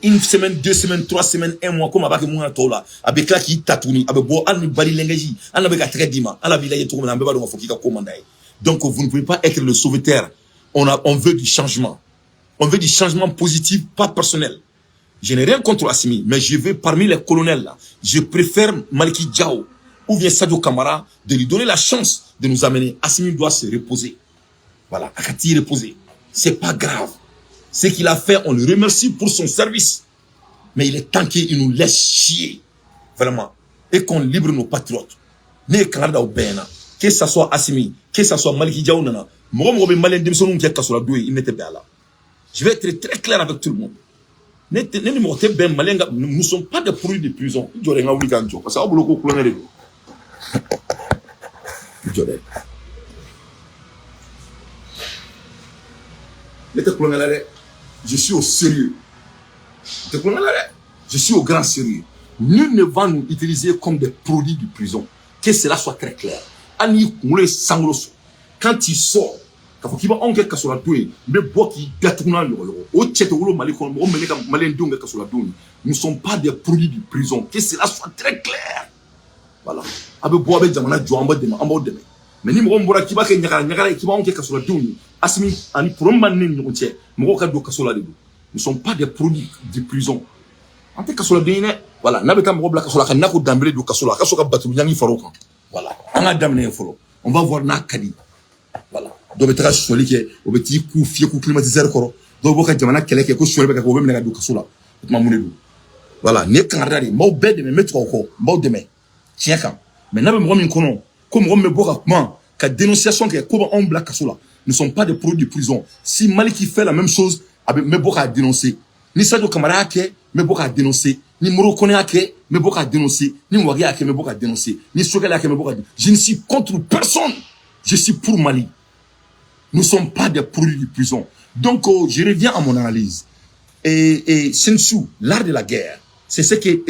une semaine, 2 semaines, 3 semaines, 1 mois, comme avec moi, tola, avec là qui tatouni, avec bois, an bali lengaji, an avec très dima, an la ville est trop, donc vous ne pouvez pas être le sauveteur. On veut du changement. On veut du changement positif, pas personnel. Je n'ai rien contre Assimi, mais je veux parmi les colonels là, je préfère Maliki Diao ou bien Sadio Kamara de lui donner la chance de nous amener. Assimi doit se reposer. Voilà, Akati reposer. C'est pas grave. Ce qu'il a fait, on le remercie pour son service. Mais il est temps qu'il nous laisse chier. Vraiment. Et qu'on libère nos patriotes. Que ce soit Assimi, que ce soit Maliki Diao, il n'était pas là. Je vais être très clair avec tout le monde. Nous ne sommes pas des produits de prison. Je suis au sérieux. Je suis au grand sérieux. Nul ne va nous utiliser comme des produits de prison. Que cela soit très clair. Quand il sort, nous ne sommes pas des produits de prison. Que cela soit très clair. Voilà. Mais ni mɔgɔ bɔra k'i b'a kɛ ɲagara ye k'i b'anw kɛ kaso la denw ye Assimi ani problème b'an ni ɲɔgɔn cɛ mɔgɔw ka don kaso la de don. Nous sommes pas des produits de prison. An tɛ kaso la den ye dɛ. Voilà n'a bɛ taa mɔgɔ bila kaso la ka n'a ko danbele don kaso la a ka so ka baturu ɲangi far'o kan. Voilà an ka daminɛ fɔlɔ. On va voir n'a ka di. Voilà dɔ bɛ taga sɔli kɛ o bɛ t'i ku fiyɛ ku climatiseur kɔrɔ do boka jamana kele ke ko shorbe ka ko be na du kasula ma munedu voilà ne kan rari mo be de me mettre ko mo de me tiens quand mais na be mo min kono comme on me boka comment ka dénonciation que ko on black kasula ne sont pas des produits de prison si Mali qui fait la même chose avec me boka dénoncer ni Sadio Camara ke me boka dénoncer ni Moro Kone ake me boka dénoncer ni Mwagi ake me boka dénoncer ni Sogala ake me boka je ne suis contre personne je suis pour Mali nous ne sommes pas des produits de prison donc je reviens à mon analyse et Sun Tzu l'art de la guerre c'est ce que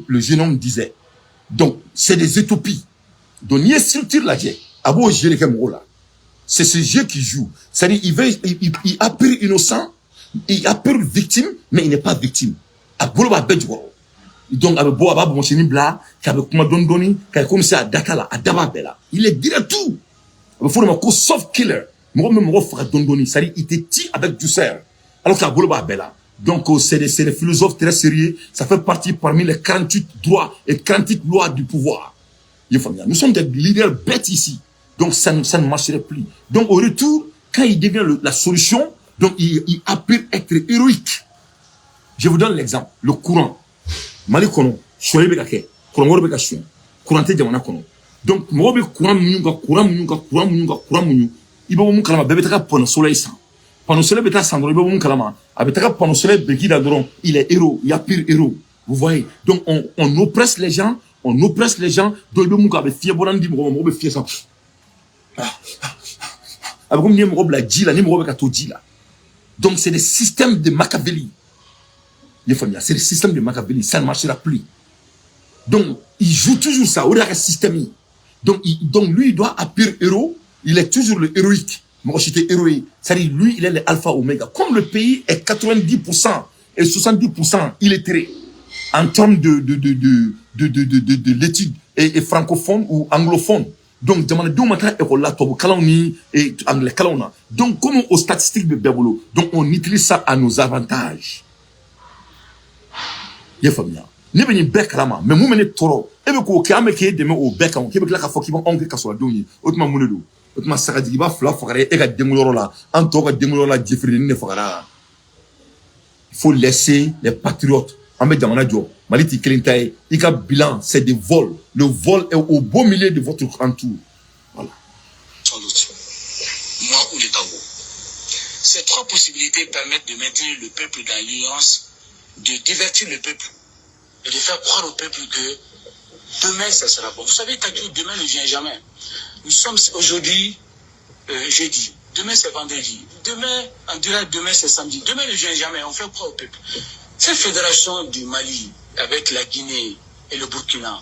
le jeune homme disait donc c'est des utopies donc il y a structure la guerre abo jeu le là c'est ce jeu qui joue c'est-à-dire il a peur innocent il a peur victime mais il n'est pas victime abolo ba bedjo donc avec bo aba bon chini bla ka be kuma dondoni ka comme ça dakala adaba bela il est direct tout il faut me soft killer moi même moi frère dondoni c'est-à-dire il te tue avec douceur alors qu'abolo ba bela donc c'est des philosophes très sérieux ça fait partie parmi les 48 droits et 48 lois du pouvoir nous sommes des leaders bêtes ici donc ça ne marcherait plus donc au retour quand il devient la solution donc il a pu être héroïque. Je vous donne l'exemple. Le courant. Mali kono, shoye be kake, courant woro be ka shon. Courant te jamana kono. Donc mo be courant munyu. Ibo mun kalama bebe taka pano soleil sans. Pano soleil beta sandro ibo mun kalama. Abetaka pano soleil beki da doron, il est héros, il y a pire héros. Vous voyez? Donc on oppresse les gens, donc ibo mun ka be fie bolandi mo be fie ça. Abou ni mo bla djila ni mo be ka to djila. Donc c'est des systèmes de Machiavelli. C'est le système de Machiavelli, ça ne marchera plus. Donc il joue toujours ça, au regard système. Donc lui il doit appeler héros, il est toujours le héroïque. Moi j'étais héroïque, c'est-à-dire lui il est le alpha oméga. Comme le pays est 90% et 70% illettré en termes de l'étude et francophone ou anglophone. Donc, demandez d'où maintenant école là, tobo kalaoni et anglais kalaona. Donc, comme aux statistiques de Bebolo, donc on utilise ça à nos avantages. Y'a famille. Ne veni bec lama, mais mou mene toro. Ebe ko ke ameke deme o bec on ke la ka foki bon onge kaso doni. Otma munedo. Otma sakadi ba fla fogare e ga denguloro la. Anto ga denguloro la jefri ne fogara. Il faut laisser les patriotes. Ahmed Damana Diop, Maliti Kelintae, Ika bilan, c'est des vols. Le vol est au beau milieu de votre entour. Voilà. Sans doute. Moi ou les Tango. Ces trois possibilités permettent de maintenir le peuple dans l'ignorance, de divertir le peuple et de faire croire au peuple que demain ça sera bon. Vous savez, demain ne vient jamais. Nous sommes aujourd'hui jeudi. Demain c'est vendredi. Demain c'est samedi. Demain ne vient jamais. On fait croire au peuple. Cette fédération du Mali avec la Guinée et le Burkina,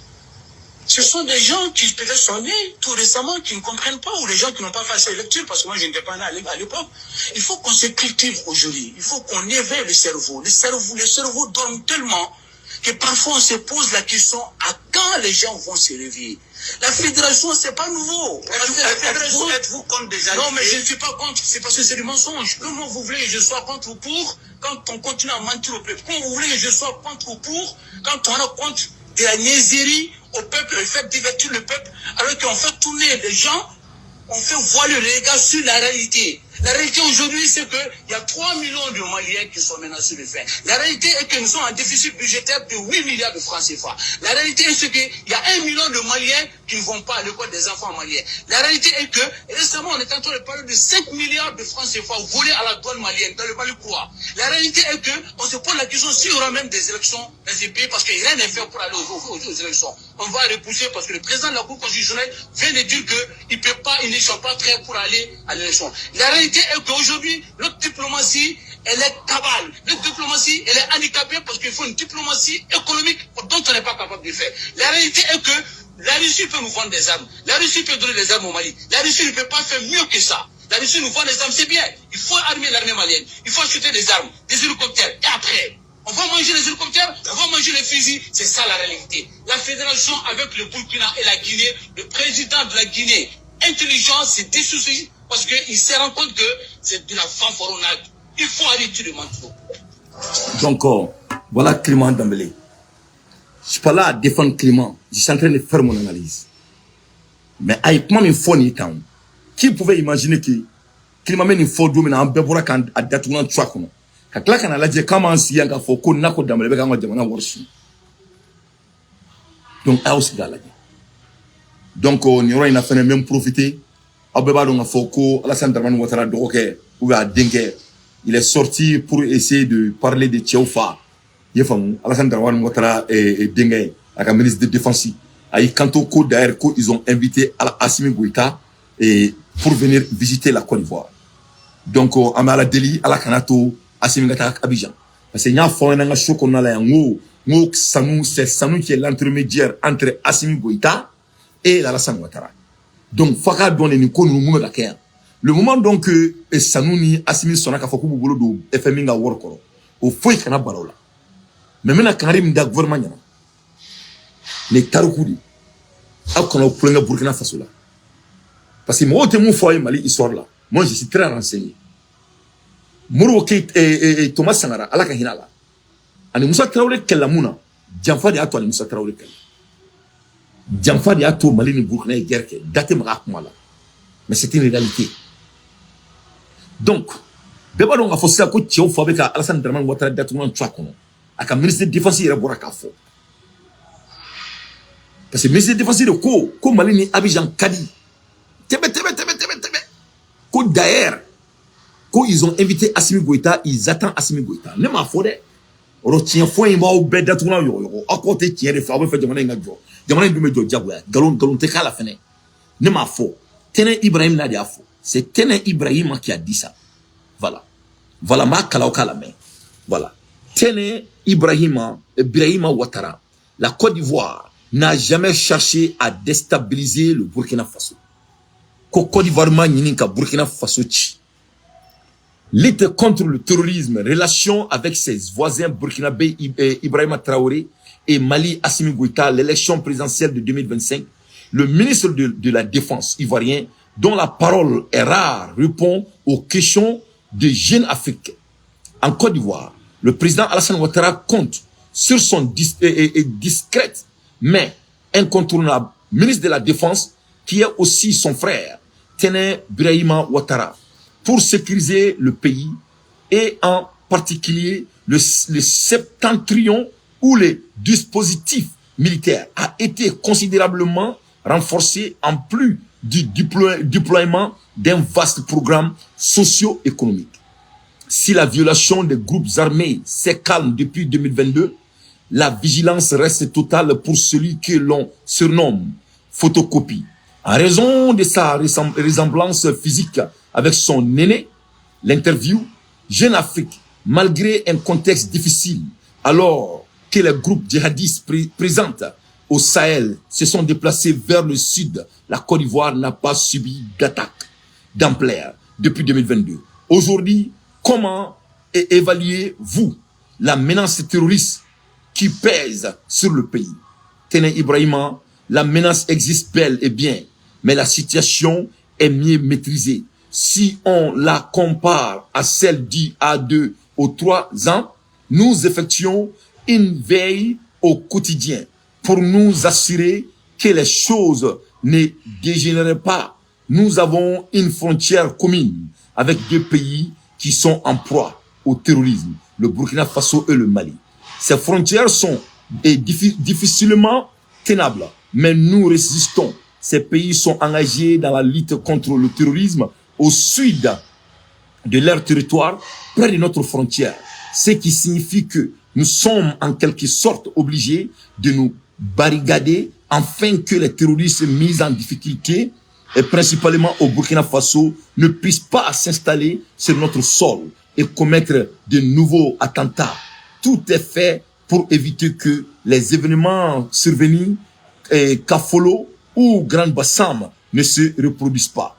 ce sont des gens qui peut-être sont nés tout récemment, qui ne comprennent pas, ou les gens qui n'ont pas fait ces lectures, parce que moi je n'étais pas né à l'époque. Il faut qu'on se cultive aujourd'hui, il faut qu'on éveille le cerveau. Le cerveau dorme tellement que parfois on se pose la question à quand les gens vont se réveiller. La fédération, c'est pas nouveau. Êtes-vous contre des alliés? Non, mais je ne suis pas contre, c'est parce que c'est du mensonge. Comment vous voulez que je sois contre ou pour quand on continue à mentir au peuple? Comment vous voulez que je sois contre ou pour quand on a contre de la niaiserie au peuple, le fait divertir le peuple, alors qu'on fait tourner les gens, on fait voiler le regard sur la réalité. La réalité aujourd'hui, c'est qu'il y a 3 millions de Maliens qui sont menacés de faim. La réalité est que nous sommes en déficit budgétaire de 8 milliards de francs CFA. La réalité est qu'il y a 1 million de Maliens qui ne vont pas à l'école des enfants maliens. La réalité est que récemment, on est en train de parler de 5 milliards de francs CFA volés à la douane malienne dans le Mali Croix. La réalité est qu'on se pose la question s'il y aura même des élections dans ces pays parce que rien n'est fait pour aller aux élections. On va repousser parce que le président de la Cour constitutionnelle vient de dire qu'ils ne sont pas prêts pour aller à l'élection. La réalité est qu'aujourd'hui, notre diplomatie, elle est cabale. Notre diplomatie, elle est handicapée parce qu'il faut une diplomatie économique dont on n'est pas capable de faire. La réalité est que la Russie peut nous vendre des armes. La Russie peut donner des armes au Mali. La Russie ne peut pas faire mieux que ça. La Russie nous vend des armes, c'est bien. Il faut armer l'armée malienne. Il faut acheter des armes, des hélicoptères. Et après, on va manger les hélicoptères, on va manger les fusils. C'est ça la réalité. La fédération avec le Burkina et la Guinée, le président de la Guinée, intelligent, c'est des soucis parce qu'il se rend compte que c'est de la fanfaronnade. Il faut arrêter de mentir. Donc, voilà Clément Dembélé. Je ne suis pas là à défendre Clément. Je suis en train de faire mon analyse. Mais avec moi, il faut ni temps. Qui pouvait imaginer que Kilimamé ni fo domina an bebora kan adatuna twa kono ka kla kana laje kama ansi yanga fo ko nako damale be kan jamana worsi donc aus galaje donc ni ro ina fene même profiter abeba do nga fo ko Alassane Dramane Ouattara do ke ou a dengue il est sorti pour essayer de parler de Tchoufa yefam Alassane Dramane Ouattara et dengue avec un ministre de défense ay kanto ko d'ailleurs ko ils ont invité Assimi Goïta et pour venir visiter la Côte d'Ivoire. Donc à la Delhi à la Kanato Assimi Goïta Abidjan parce que nya fo na show ko na la ngo Sanou c'est Sanou qui est l'intermédiaire entre Assimi Goïta et Alassane Ouattara. Donc faka donner ni ko nous mu la kaya. Le moment donc que Sanou ni Assimi sonaka foko bolo do FMI nga workoro o foi kana barola. Mais maintenant Karim da gouvernement nyana les taroukudi a kono prenga Burkina Faso là parce que moi te mon foyer Mali histoire là moi je suis très renseigné Moro Keïta et Thomas Sankara ala ka hinala ani Moussa Traoré kelamuna jamfa de ato ani Moussa Traoré kel jamfa de ato Mali ni Burkina guerre ke date ma kuma là mais c'est une réalité donc beba donc a fo sa ko tchou fo avec Alassane Dramane Ouattara date non twa kono aka ministre de défense ira boraka fo. Parce que le ministre de défense de ko Mali ni Abidjan Kadi. Tebe. Ko d'ailleurs, quand ils ont invité Assimi Goïta, ils attendent Assimi Goïta. Ne m'a fodé. Oro tien fo imba o beda tuna yo. A côté tien de fa fe jamana nga jo. Jamana ndume jo jagwa. Galon te kala fene. Ne m'a fo. Tene Ibrahim na dia fo. C'est Tene Ibrahim qui a dit ça. Voilà ma kala o kala me. Voilà. Tene Ibrahim Ouattara. La Côte d'Ivoire n'a jamais cherché à déstabiliser le Burkina Faso. Côte d'Ivoire ka Burkina Faso chi. Lutte contre le terrorisme, relation avec ses voisins burkinabé Ibrahima Traoré et Mali Assimi Goïta, l'élection présidentielle de 2025, le ministre de la Défense ivoirien, dont la parole est rare, répond aux questions des jeunes africains. En Côte d'Ivoire, le président Alassane Ouattara compte sur son discrète mais incontournable ministre de la Défense, qui est aussi son frère, Tene Birahima Ouattara, pour sécuriser le pays et en particulier le septentrion où le dispositif militaire a été considérablement renforcé en plus du déploiement d'un vaste programme socio-économique. Si la violation des groupes armés s'est calme depuis 2022, la vigilance reste totale pour celui que l'on surnomme photocopie. En raison de sa ressemblance physique avec son aîné, l'interview Jeune Afrique, malgré un contexte difficile, alors que les groupes djihadistes présents au Sahel se sont déplacés vers le sud, la Côte d'Ivoire n'a pas subi d'attaque d'ampleur depuis 2022. Aujourd'hui, comment évaluez-vous la menace terroriste qui pèse sur le pays? Tene Ibrahima, la menace existe bel et bien, mais la situation est mieux maîtrisée. Si on la compare à celle d'il y a 2 ou 3 ans, nous effectuons une veille au quotidien pour nous assurer que les choses ne dégénèrent pas. Nous avons une frontière commune avec 2 pays qui sont en proie au terrorisme, le Burkina Faso et le Mali. Ces frontières sont difficilement tenables, mais nous résistons. Ces pays sont engagés dans la lutte contre le terrorisme au sud de leur territoire, près de notre frontière. Ce qui signifie que nous sommes en quelque sorte obligés de nous barricader afin que les terroristes mis en difficulté, et principalement au Burkina Faso, ne puissent pas s'installer sur notre sol et commettre de nouveaux attentats. Tout est fait pour éviter que les événements survenus Kafolo ou Grand Bassam ne se reproduisent pas.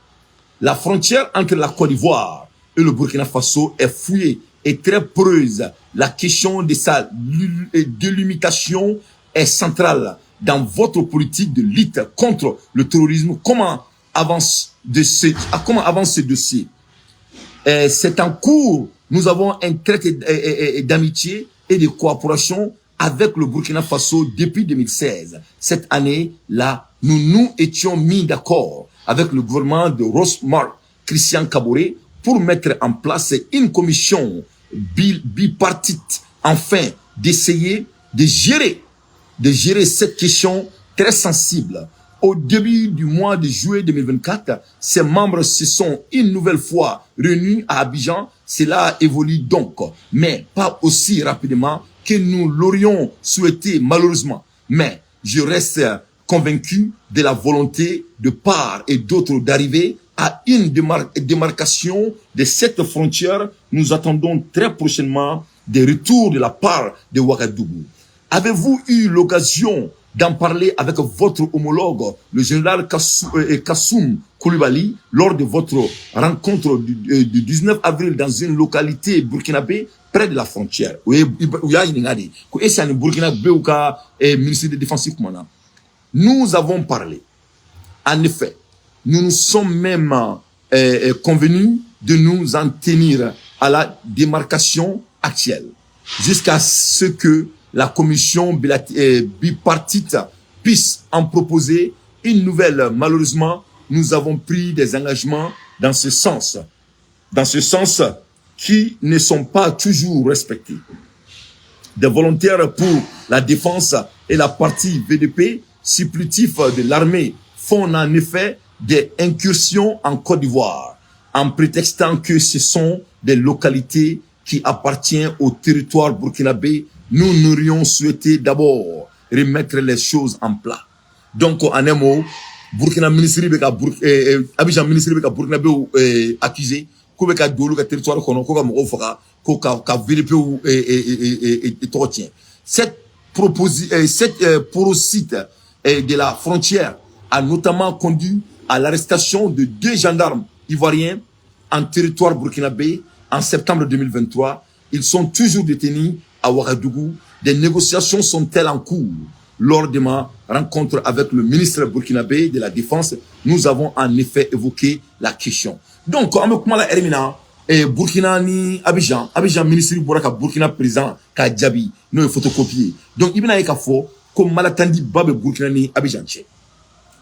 La frontière entre la Côte d'Ivoire et le Burkina Faso est fouillée et très poreuse. La question de sa délimitation est centrale dans votre politique de lutte contre le terrorisme. Comment avance ce dossier? C'est en cours. Nous avons un traité d'amitié et de coopération avec le Burkina Faso depuis 2016. Cette année-là, nous étions mis d'accord avec le gouvernement de Rosmar Christian Kaboré pour mettre en place une commission bipartite, afin d'essayer de gérer cette question très sensible. Au début du mois de juillet 2024, ces membres se sont une nouvelle fois réunis à Abidjan. Cela évolue donc, mais pas aussi rapidement que nous l'aurions souhaité malheureusement. Mais je reste convaincu de la volonté de part et d'autre d'arriver à une démarcation de cette frontière. Nous attendons très prochainement des retours de la part de Ouagadougou. Avez-vous eu l'occasion d'en parler avec votre homologue, le général Kassoum Koulibaly, lors de votre rencontre du 19 avril dans une localité burkinabé près de la frontière? Nous avons parlé. En effet, nous nous sommes même convenus de nous en tenir à la démarcation actuelle, jusqu'à ce que la commission bipartite puisse en proposer une nouvelle. Malheureusement, nous avons pris des engagements dans ce sens qui ne sont pas toujours respectés. Des volontaires pour la défense et la partie VDP, supplétifs de l'armée, font en effet des incursions en Côte d'Ivoire, en prétextant que ce sont des localités qui appartiennent au territoire burkinabé. Nous n'aurions souhaité d'abord remettre les choses en plat. Donc, en un mot, Burkina ministre Abidjan ministre de Burkinabé accusé, qu'on a dolo le territoire qu'on a mo fera, qu'on a VDP et tortien. Cette porosité de la frontière a notamment conduit à l'arrestation de 2 gendarmes ivoiriens en territoire burkinabé en septembre 2023. Ils sont toujours détenus à Ouagadougou. Des négociations sont-elles en cours? Lors de ma rencontre avec le ministre burkinabé de la Défense, nous avons en effet évoqué la question. Donc, Burkina ni Abidjan ministre Burkina président ka Djabi, nous est photocopié. Donc, il y a comme malatandi babe Burkina ni Abidjan.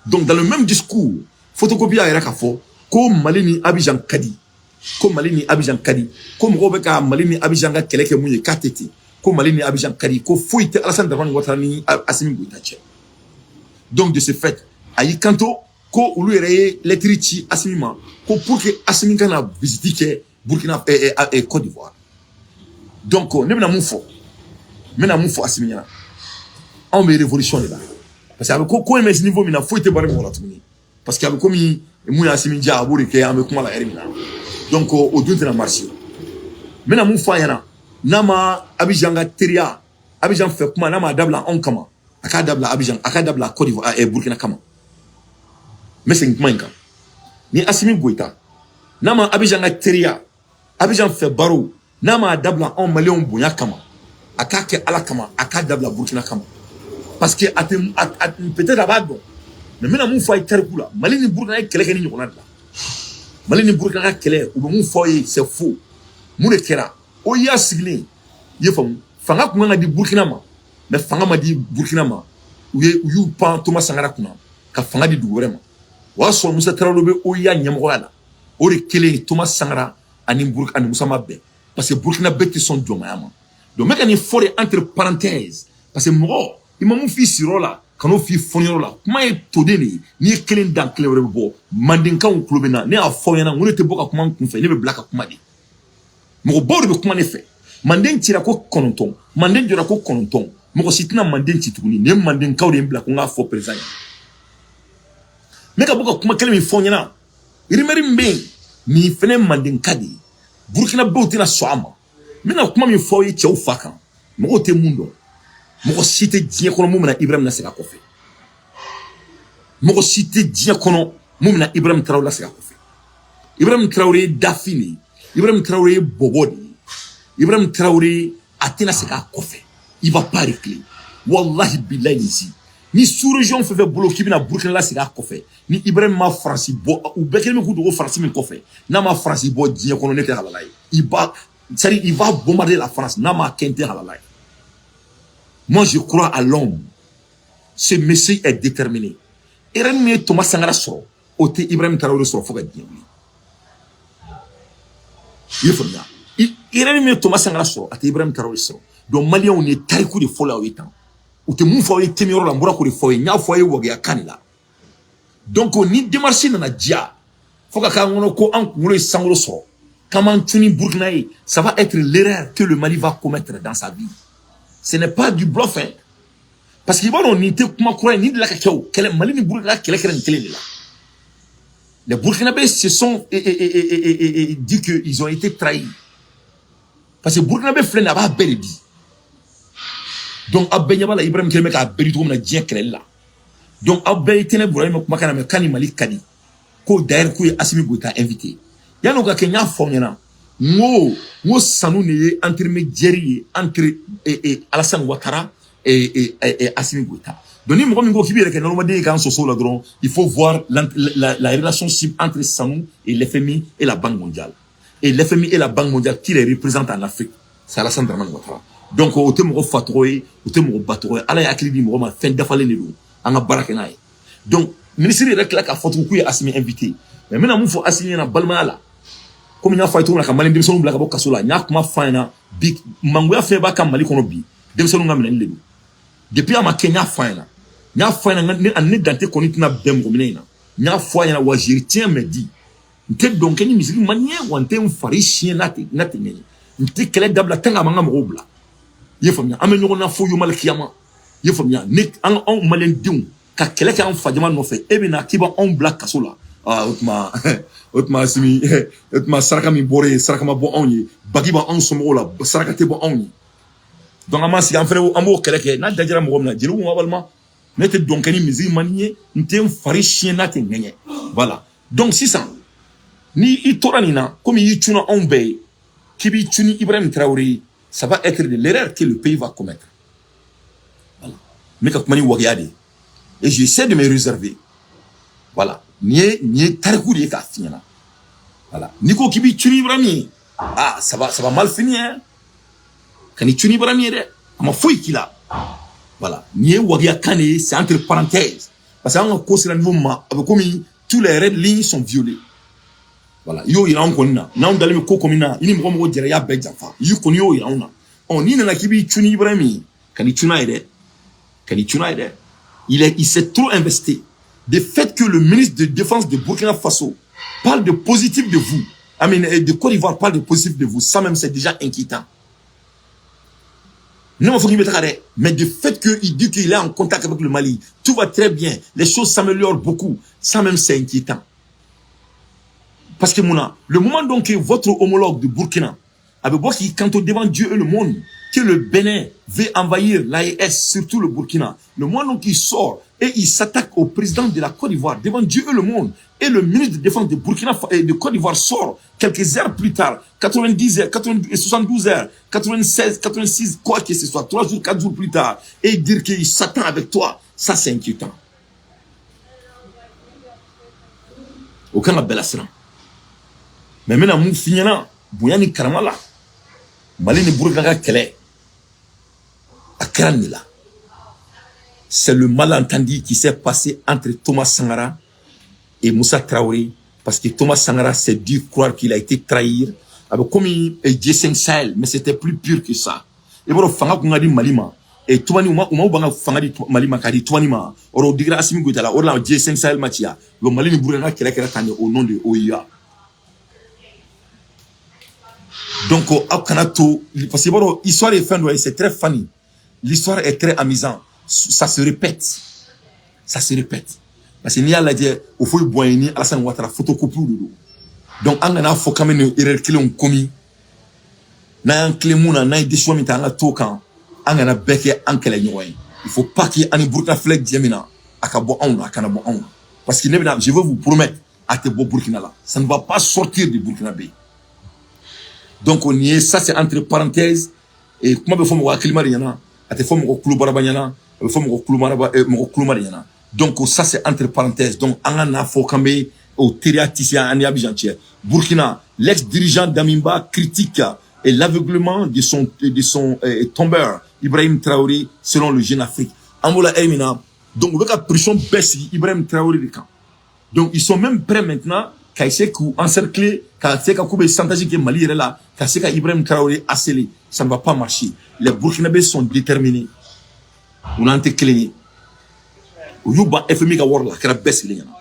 Donc, dans le même discours, photocopie à Irakafo, comme Malini Abidjan Kadi, comme Malini Abidjan Kadi, comme Robeka Malini Abidjan Keleke Mouye Kateti, comme Malini Abidjan Kadi, ko fouite Alassane Draman Ouattara Assimi Goïtache. Donc, de ce fait, ayi kanto, ko uluere letrichi Assimima, ko pour que Assimi kana visiter Burkina et Côte d'Ivoire. Donc, nous avons fait Assimina. On met révolution là. Parce qu'avec quoi mais niveau mina faut être barré pour la tournée. Parce qu'avec comme mouya Assimi dia abori ke avec moi la hermina. Donc au deux de la marche. Maintenant mon fayana nama Abidjan ga teria Abidjan fait comment nama dabla on kama aka dabla Abidjan aka dabla Côte d'Ivoire et Burkina kama. Mais c'est comment ni Assimi Goïta nama Abidjan ga teria Abidjan fait baro nama dabla on Malion bonya kama aka ke ala kama aka dabla Burkina kama. Parce que peut-être à Badon, mais maintenant mon foyer terre-coula. Malini Burkina est quelqu'un qui là. Malini Burkina est quelqu'un ou mon foyer c'est faux. Mon écran, oh y a siglé. Y a fanga comment a dit Burkina ma, mais fanga m'a dit Burkina ma. Ou you pan Thomas Sankara kuna, ka fanga dit douvrement. Wa so Moussa Traoré oh y a nyamwala. O de kele Thomas Sankara ani Burkina ani Moussa Mabé. Parce que Burkina bête son domaine. Donc mec ani forêt entre parenthèses. Parce que moi il m'a mon fils sur là, quand on fit fonir là, comment est tout donné, ni clean dans clé au rebo, mandinka ou clubena, ni a foyana, on était beaucoup comment qu'on fait, ni le black à comment dit. Mon bord de comment est fait. Mandin tira ko kononton, mandin dura ko kononton, mon sitina mandin titouni, ni mandinka ou des black on a faux présent. Mais quand beaucoup comment qu'elle me foyana, il remet bien, ni fene mandinka di, Burkina Boutina soama. Maintenant comment me foyer tchao fakan, mon te mundo. Moko cité dia kono mumna Ibrahim Nasser Kofe. Moko cité dia kono mumna Ibrahim Traoré Nasser Kofe. Ibrahim Traoré Dafini, Ibrahim Traoré Bobodi, Ibrahim Traoré Atena Seka Kofe. Il va pas récler. Wallahi billahi ici. Ni sous-région fait boulot qui vient à Burkina Nasser Kofe. Ni Ibrahim ma France bo ou bekel me kudo France min Kofe. Na ma France bo dia kono nete halalai. Il va bombarder la France. Na ma kente halalai. Moi, je crois à l'homme. Ce monsieur est déterminé. Et Thomas Sankara sort. Ote Ibrahim Traoré sort. Faut que Il faut bien. Il a mis Thomas Sankara sur, à Ibrahim Traoré sur. Donc Malien on est tariku de fola au étant. Ou te moun foye temiro la mbura ko de foye nya foye wage ya kanila. Donc on ni démarche na dia. Faut ka ngono ko an ngulo sangolo so. Comment tuni Burkina, ça va être l'erreur que le Mali va commettre dans sa vie. Ce n'est pas du bluff, hein. Parce qu'ils vont ni te kuma kura ni de la kakao. Quel Mali ni Burkina quel là. Les Burkinabés se sont dit qu'ils ont été trahis. Parce que Burkinabé flène n'a bel dit. Donc Abbenyaba la Ibrahim Kelme ka beri to na dien kele là. Donc Abbe tene Ibrahim makana me kani Mali kadi. Ko d'ailleurs ko Assimi Goïta invité. Yano ga Kenya fonyana. Ngo sanu ne intermédiaire entre Alassane Ouattara et Assimi Goïta. Donc ni mo ko kibi rek na de kan so so la dron, il faut voir la relationship entre Sanu et l'FMI et la Banque mondiale. Et l'FMI et la Banque mondiale qui les représentent en Afrique, c'est Alassane Dramane Ouattara. Donc au temo fatroé, au temo batroé, ala ya akili mo ma fin dafale ne do, anga barakena. Donc ministre rek la ka foto ku Assimi invité. Mais maintenant mo fo Assimi na balma ala. Comme il y a fait tout la campagne de Demson Black Bokasola, il y a comment faire big mangoya fait ba kam Mali kono bi. Demson ngam len ledu. Depuis ama Kenya faina. Nya faina ne dante konit na dem gomina. Nya faina wa jirtien me di. Nte donc ni misiri manie wante un fari chien nati ne. Nte kele dabla tanga manga mobla. Ye famia amenyo na fo yo mal kiyama. Ye famia ne an malen diun ka kele ka an fadima no fe ebe na kiba on Black Kasola. Otma simi otma saraka mi bore saraka ma bo onyi bagiba on somo la saraka te bo onyi donc ama si en frère amo keleke na dajira mo na jiru mo balma nete donc ni mizi manier ntem fari chien na te ngene voilà donc 600 ni itoranina comme yi tuna on bay kibi tuni Ibrahim Traoré ça va être de l'erreur que le pays va commettre voilà mais quand mani wagade et j'essaie de me réserver voilà ni tarikou de ka finna voilà niko kibi tuni Ibrahim ah ça va mal finir hein kani tuni Ibrahim de ama foi kila voilà ni wagia kane c'est entre parenthèses parce qu'on cause le mouvement avec comme tous les red lignes sont violées voilà yo ira on konna na on dalé ko komina ini mo mo jere ya be jafa yu koni yo ira on on ni na kibi tuni Ibrahim kani tuna ide il s'est trop investi. De fait que le ministre de Défense de Burkina Faso parle de positif de vous, de Côte d'Ivoire parle de positif de vous, ça même c'est déjà inquiétant. Non, faut qu'il mette arrêt. Mais de fait qu'il dit qu'il est en contact avec le Mali, tout va très bien, les choses s'améliorent beaucoup, ça même c'est inquiétant. Parce que le moment donc que votre homologue de Burkina, avec moi qui quand devant Dieu et le monde, que le Bénin veut envahir l'AES, surtout le Burkina, le moment donc il sort et il s'attaque au président de la Côte d'Ivoire devant Dieu et le monde, et le ministre de Défense de Burkina et de Côte d'Ivoire sort quelques heures plus tard, 90 heures, 72 heures, 96, 86, quoi que ce soit, 3 jours, 4 jours plus tard, et dire qu'il s'attend avec toi, ça c'est inquiétant. Aucun bel assurant. Mais maintenant, nous finissons, Bouyani Karamala, Malini Burkina Kele, à Kranila. C'est le malentendu qui s'est passé entre Thomas Sankara et Moussa Traoré, parce que Thomas Sankara s'est dû croire qu'il a été trahi, avec comme G5 Sahel, mais c'était plus pur que ça. Et voilà, Fanga Kungadi Malima, et Touani Uma Banga Fangadi Malima Kadi Touanima, or Digra Assimi Goïta, or la G5 Sahel Matia, le Malini Burkina Kele au nom de OIA. Donc, parce que bon, l'histoire est fin, c'est très funny. L'histoire est très amusante. Ça se répète. Ça se répète. Parce qu'il y a la dit, au fond, il y a Alassane Ouattara photocopie. Donc, on a fait quand même une erreur qui l'ont commis. Na un clé mouna, na des choix mitans à tokan. On a becqué en quel est. Il faut pas qu'il y ait un Burkina flag diamina. Akabo on, akanabo on. Parce qu'il n'est pas, je veux vous promettre, à te beau Burkina là. Ça ne va pas sortir du Burkina Bay. Donc on y est, ça c'est entre parenthèses. Et comment il faut me climat yana, à te faut me cloubarabanyana, il faut me cloubarabanyana. Donc ça c'est entre parenthèses. Donc on a faut quand même au Tériatissia en Abidjantier. Burkina, l'ex-dirigeant d'Amimba critique et l'aveuglement de son tombeur Ibrahim Traoré selon le Jeune Afrique. Angola Emina. Donc avec la pression baisse Ibrahim Traoré de camp. Donc ils sont même prêts maintenant ka essayer k'u encercler, ka essayer ka couper chantage que Mali est là, ka essayer ka Ibrahim Traoré asseler, ça ne va pas marcher. Les Burkinabés sont déterminés. On a été cligné. Yuba FMI ka warla kera best lingana.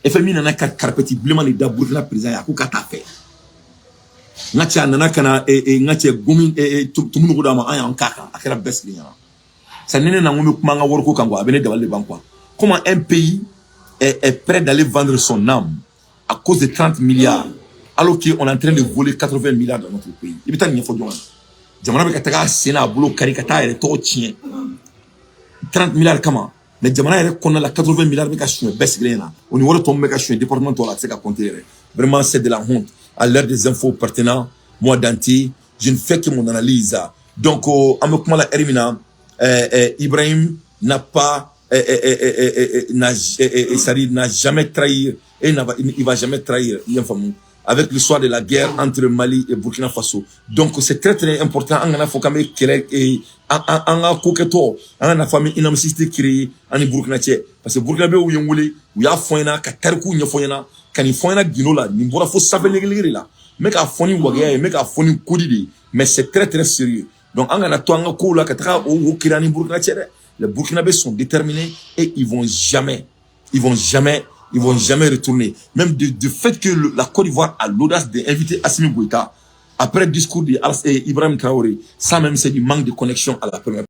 FMI nana ka carpeti blema ni da Burkina président ya ku kata fait. Ngacha nana kana ngacha gomin tumunu ko dama aya nkaka akera best lingana. Ça n'est na ngumi kuma nga worko kango abene de balle bankwa. Comment un pays est prêt d'aller vendre son âme à cause de 30 milliards alors qu'on est en train de voler 80 milliards dans notre pays. Il y a faut dire. Jamana be kataka sena bolo karikata ere to chien. 30 milliards comment? Mais jamana ere konna la 80 milliards be ka chien best grena. On niveau tombe be ka chien département to la c'est ka compter. Vraiment c'est de la honte. À l'heure des infos pertinents, moi d'anti, je ne fais que mon analyse. Donc amekuma la Erimina Ibrahim n'a pas n'a jamais trahi et il va jamais trahir avec l'histoire de la guerre entre Mali et Burkina Faso. Donc c'est très très important. On a faut quand même et on a coqueto, on a famille inamicité créée en Burkina parce que Burkina où yongole où ya foina ka tarku nya foina kan foina ginola ni bora faut savoir les là mais ka foni wagaya mais ka foni kodidi mais c'est très très sérieux. Donc on a to on a ko la ka tra o kirani Burkina les Burkinabés sont déterminés et ils vont jamais retourner. Même du fait que la Côte d'Ivoire a l'audace d'inviter Assimi Goïta après le discours d'Ibrahim Traoré, ça même c'est du manque de connexion à la première.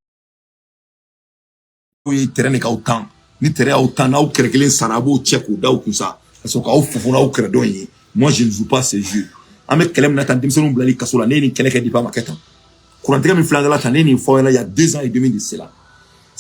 Terrain n'est qu'à autant, ni terrain autant, n'a aucun quelqu'un sarabo tchèque ou d'au comme ça, parce qu'on a offert n'a aucun donné. Moi je ne joue pas ces jeux. Avec quelqu'un n'a tenté de me blâmer kasola, n'est quelqu'un qui dit pas ma quête. Quand on a fait la tannée, il faut il y a 2 ans et demi de cela.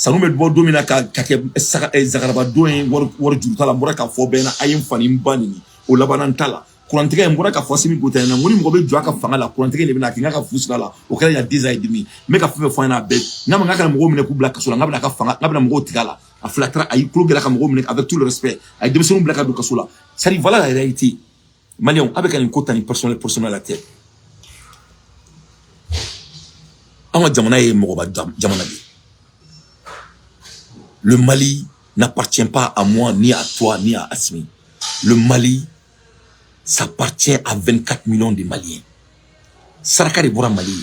Ça nous met bon domina ka zagaraba doen war juta la mura ka fo bena ayim fani mbani o labanantala kurantega mura ka fo simi gota na ngoni mgo be jwa ka fanga la kurantega ne bena kinga ka fusula la o kala ya 10 ans et demi me ka fo fo na be ngama ngaka mgo mine ku black kasola ngabna ka fanga ngabna mgo tigala a flatra ay klogela ka mgo mine avec tout le respect ay de sonu black kasola ça dit voilà la réalité malion avec un côté ni personnel à la tête anga jamana e mgo ba jamana bi. Le Mali n'appartient pas à moi, ni à toi, ni à Assimi. Le Mali, ça appartient à 24 millions de Maliens. Saraka de Bora Mali.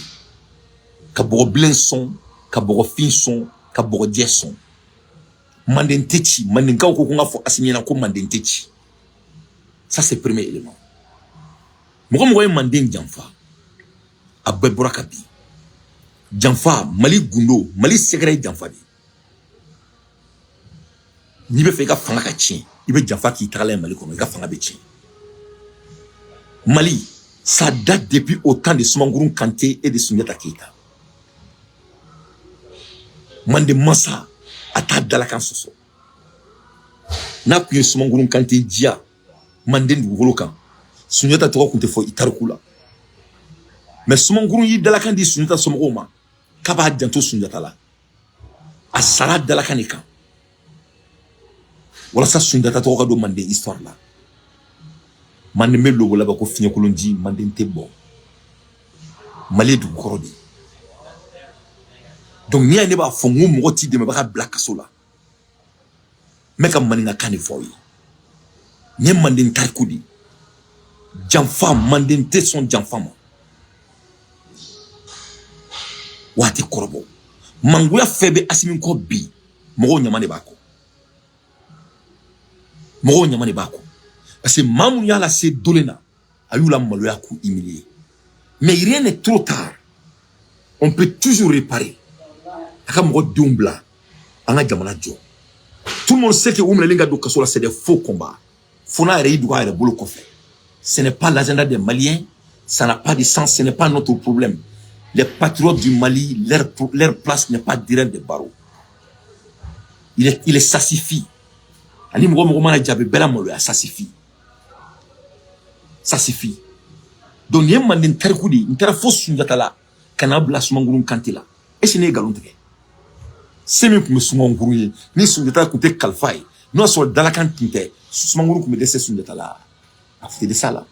Kaboro Blen son, Kaboro Fin son, Kaboro Dier son. Mandentechi, Mandenka ou Kokonga fo Assimi na ko Mandentechi. Ça c'est le premier élément. Moi, Manden Djanfa. Abbe Bora Kabi. Djanfa, Mali Gundo, Mali Segre Djanfa. Ni be fait ka fanga ka tien ibe jafa ki tralé Mali comme ka fanga be tien Mali ça date depuis au temps de Soumangourou Kanté et de Souniata Keita mande massa ata dalakan soso na ku Soumangourou Kanté dia mande ndugolo kan Souniata to ko te fo itarkula mais Soumangourou yi dalakan di Souniata somogoma ka ba janto Souniata la asara dalakan kan. Voilà ça Souniata to ka do mande histoire là mande me logo la ba ko finya kolonji mande nte bon Mali du korodi donc ni ane ba fo ngum mo ti de me ba black kasola me ka mani na kane foyi ni mande ntarkudi jamfa mande nte son jamfa mo wati korobo manguya febe Assimi ko bi mo nyamane ba ko Moro nyamane bako. Parce que Mamou Yala c'est dolena. Ayula maloya ku humilié. Mais rien n'est trop tard. On peut toujours réparer. Aka moro dumbla. Anga jamana jo. Tout le monde sait que Oumlelinga do Kasola c'est des faux combats. Fona rei doua et bolo kofé. Ce n'est pas l'agenda des Maliens. Ça n'a pas de sens. Ce n'est pas notre problème. Les patriotes du Mali, leur place n'est pas direct de barreau. Il est sassifie. Ani mgo mana jabe bela molo ya ça suffit donc yem man den tarkudi ntara fosu ngatala kana bla Soumangourou Kanté la et ce n'est galon tege semi ku Soumangourou ni Souniata ku te kalfai no so dalakan tinte Soumangourou ku me desse Souniata la afite de ça là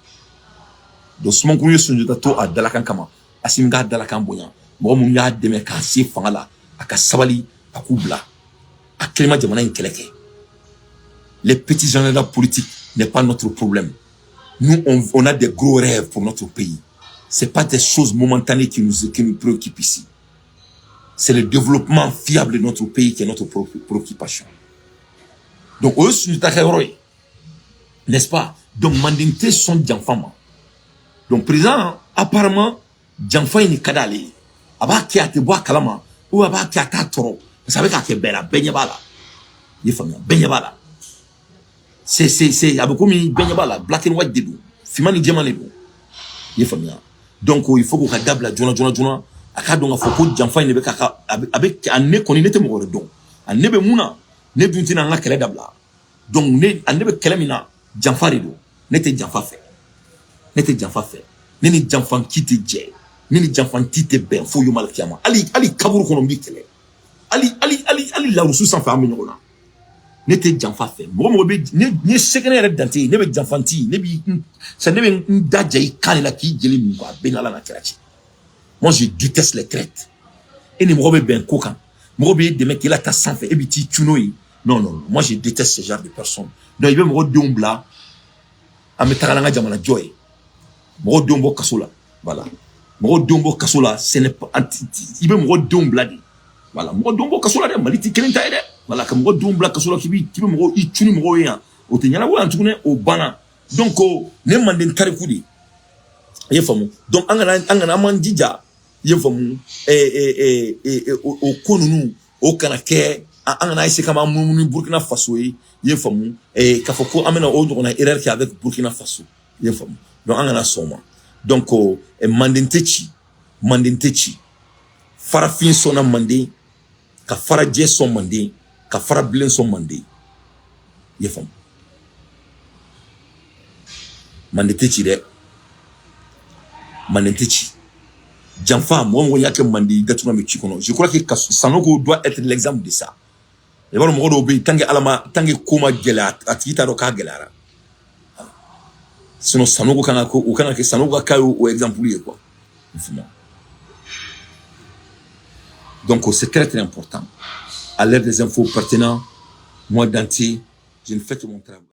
donc Soumangourou Souniata to a dalakan kama Assimi ga dalakan bonya mo mun ya deme ka si fangala aka sabali akubla aklima jamana inkeleke. Les petits gens politiques n'est pas notre problème. Nous, on a des gros rêves pour notre pays. C'est pas des choses momentanées qui nous préoccupent ici. C'est le développement fiable de notre pays qui est notre préoccupation. Donc, eux, c'est n'est-ce pas? Donc, mandinté sont d'enfants. Donc, président, apparemment, d'enfants, il n'est qu'à d'aller. Aba qui a te bois kalama, ou aba qui a ta toro. Vous savez qu'à te bella, benyabala. Il faut bien, benyabala. C'est, avec comme benyabala, black and white debout. Fimani diamant debout. Il faut bien. Donc, il faut qu'on adapte la journée. Aka donc faut que d'enfants, il ne veut avec un nez qu'on y n'était mort donc. Un nebe mouna, ne bunti na nga kele dabla. Donc, un nebe kele mina, d'enfants rido. N'était d'enfants fait. N'était d'enfants fait. N'était d'enfants qui te djé. N'était d'enfants qui te ben, faut yomal kiama. Ali kaburu kono mbikele. Ali la rusu sans faire amenyona. N'était d'enfants fait. Bon, ne sekene red dante, nebe d'enfants ti, nebi, ça nebe d'adjay kanela ki djeli mwa, benala na kerachi. Moi, je déteste les traites. Et ne me robez ben coquin. Me robez des mecs qui là, t'as sans fait, et biti tunoi. Non. Moi, je déteste ce genre de personnes. Donc, il veut me robez d'ombla. A me taralanga jamana joy. Me robez d'ombo kasola. Voilà. Me robez d'ombo kasola, ce n'est pas, il veut me robez d'ombla. Voilà. Me robez d'ombo kasola, maliti kelenta ede. Voilà. Comme me robez d'ombla kasola qui veut me robez, il tuni me robez un. Au tenyana ou en tout cas, au bana. Donc, ne manden tarikoudi. Il faut donc, angana mandija. Il faut au konunu au kanake angana ese kama mumuni Burkina Faso il faut kafoko amena on a erreur qui avec Burkina Faso il faut donc angana soma donc mandentechi farafin sona mande ka faraje son mande ka farablen son mande il faut mandentechi de mandentechi Janfa, moi, je crois que Sanogo doit être l'exemple de ça. Et voilà, moi, tangue koma gela, atita roka gelara. Sinon, Sanogo kanako, ou kanake Sanogo kayo au exemple, quoi. Donc, c'est très important. À l'ère des infos pertinentes, moi, d'anti, je ne fais que mon travail.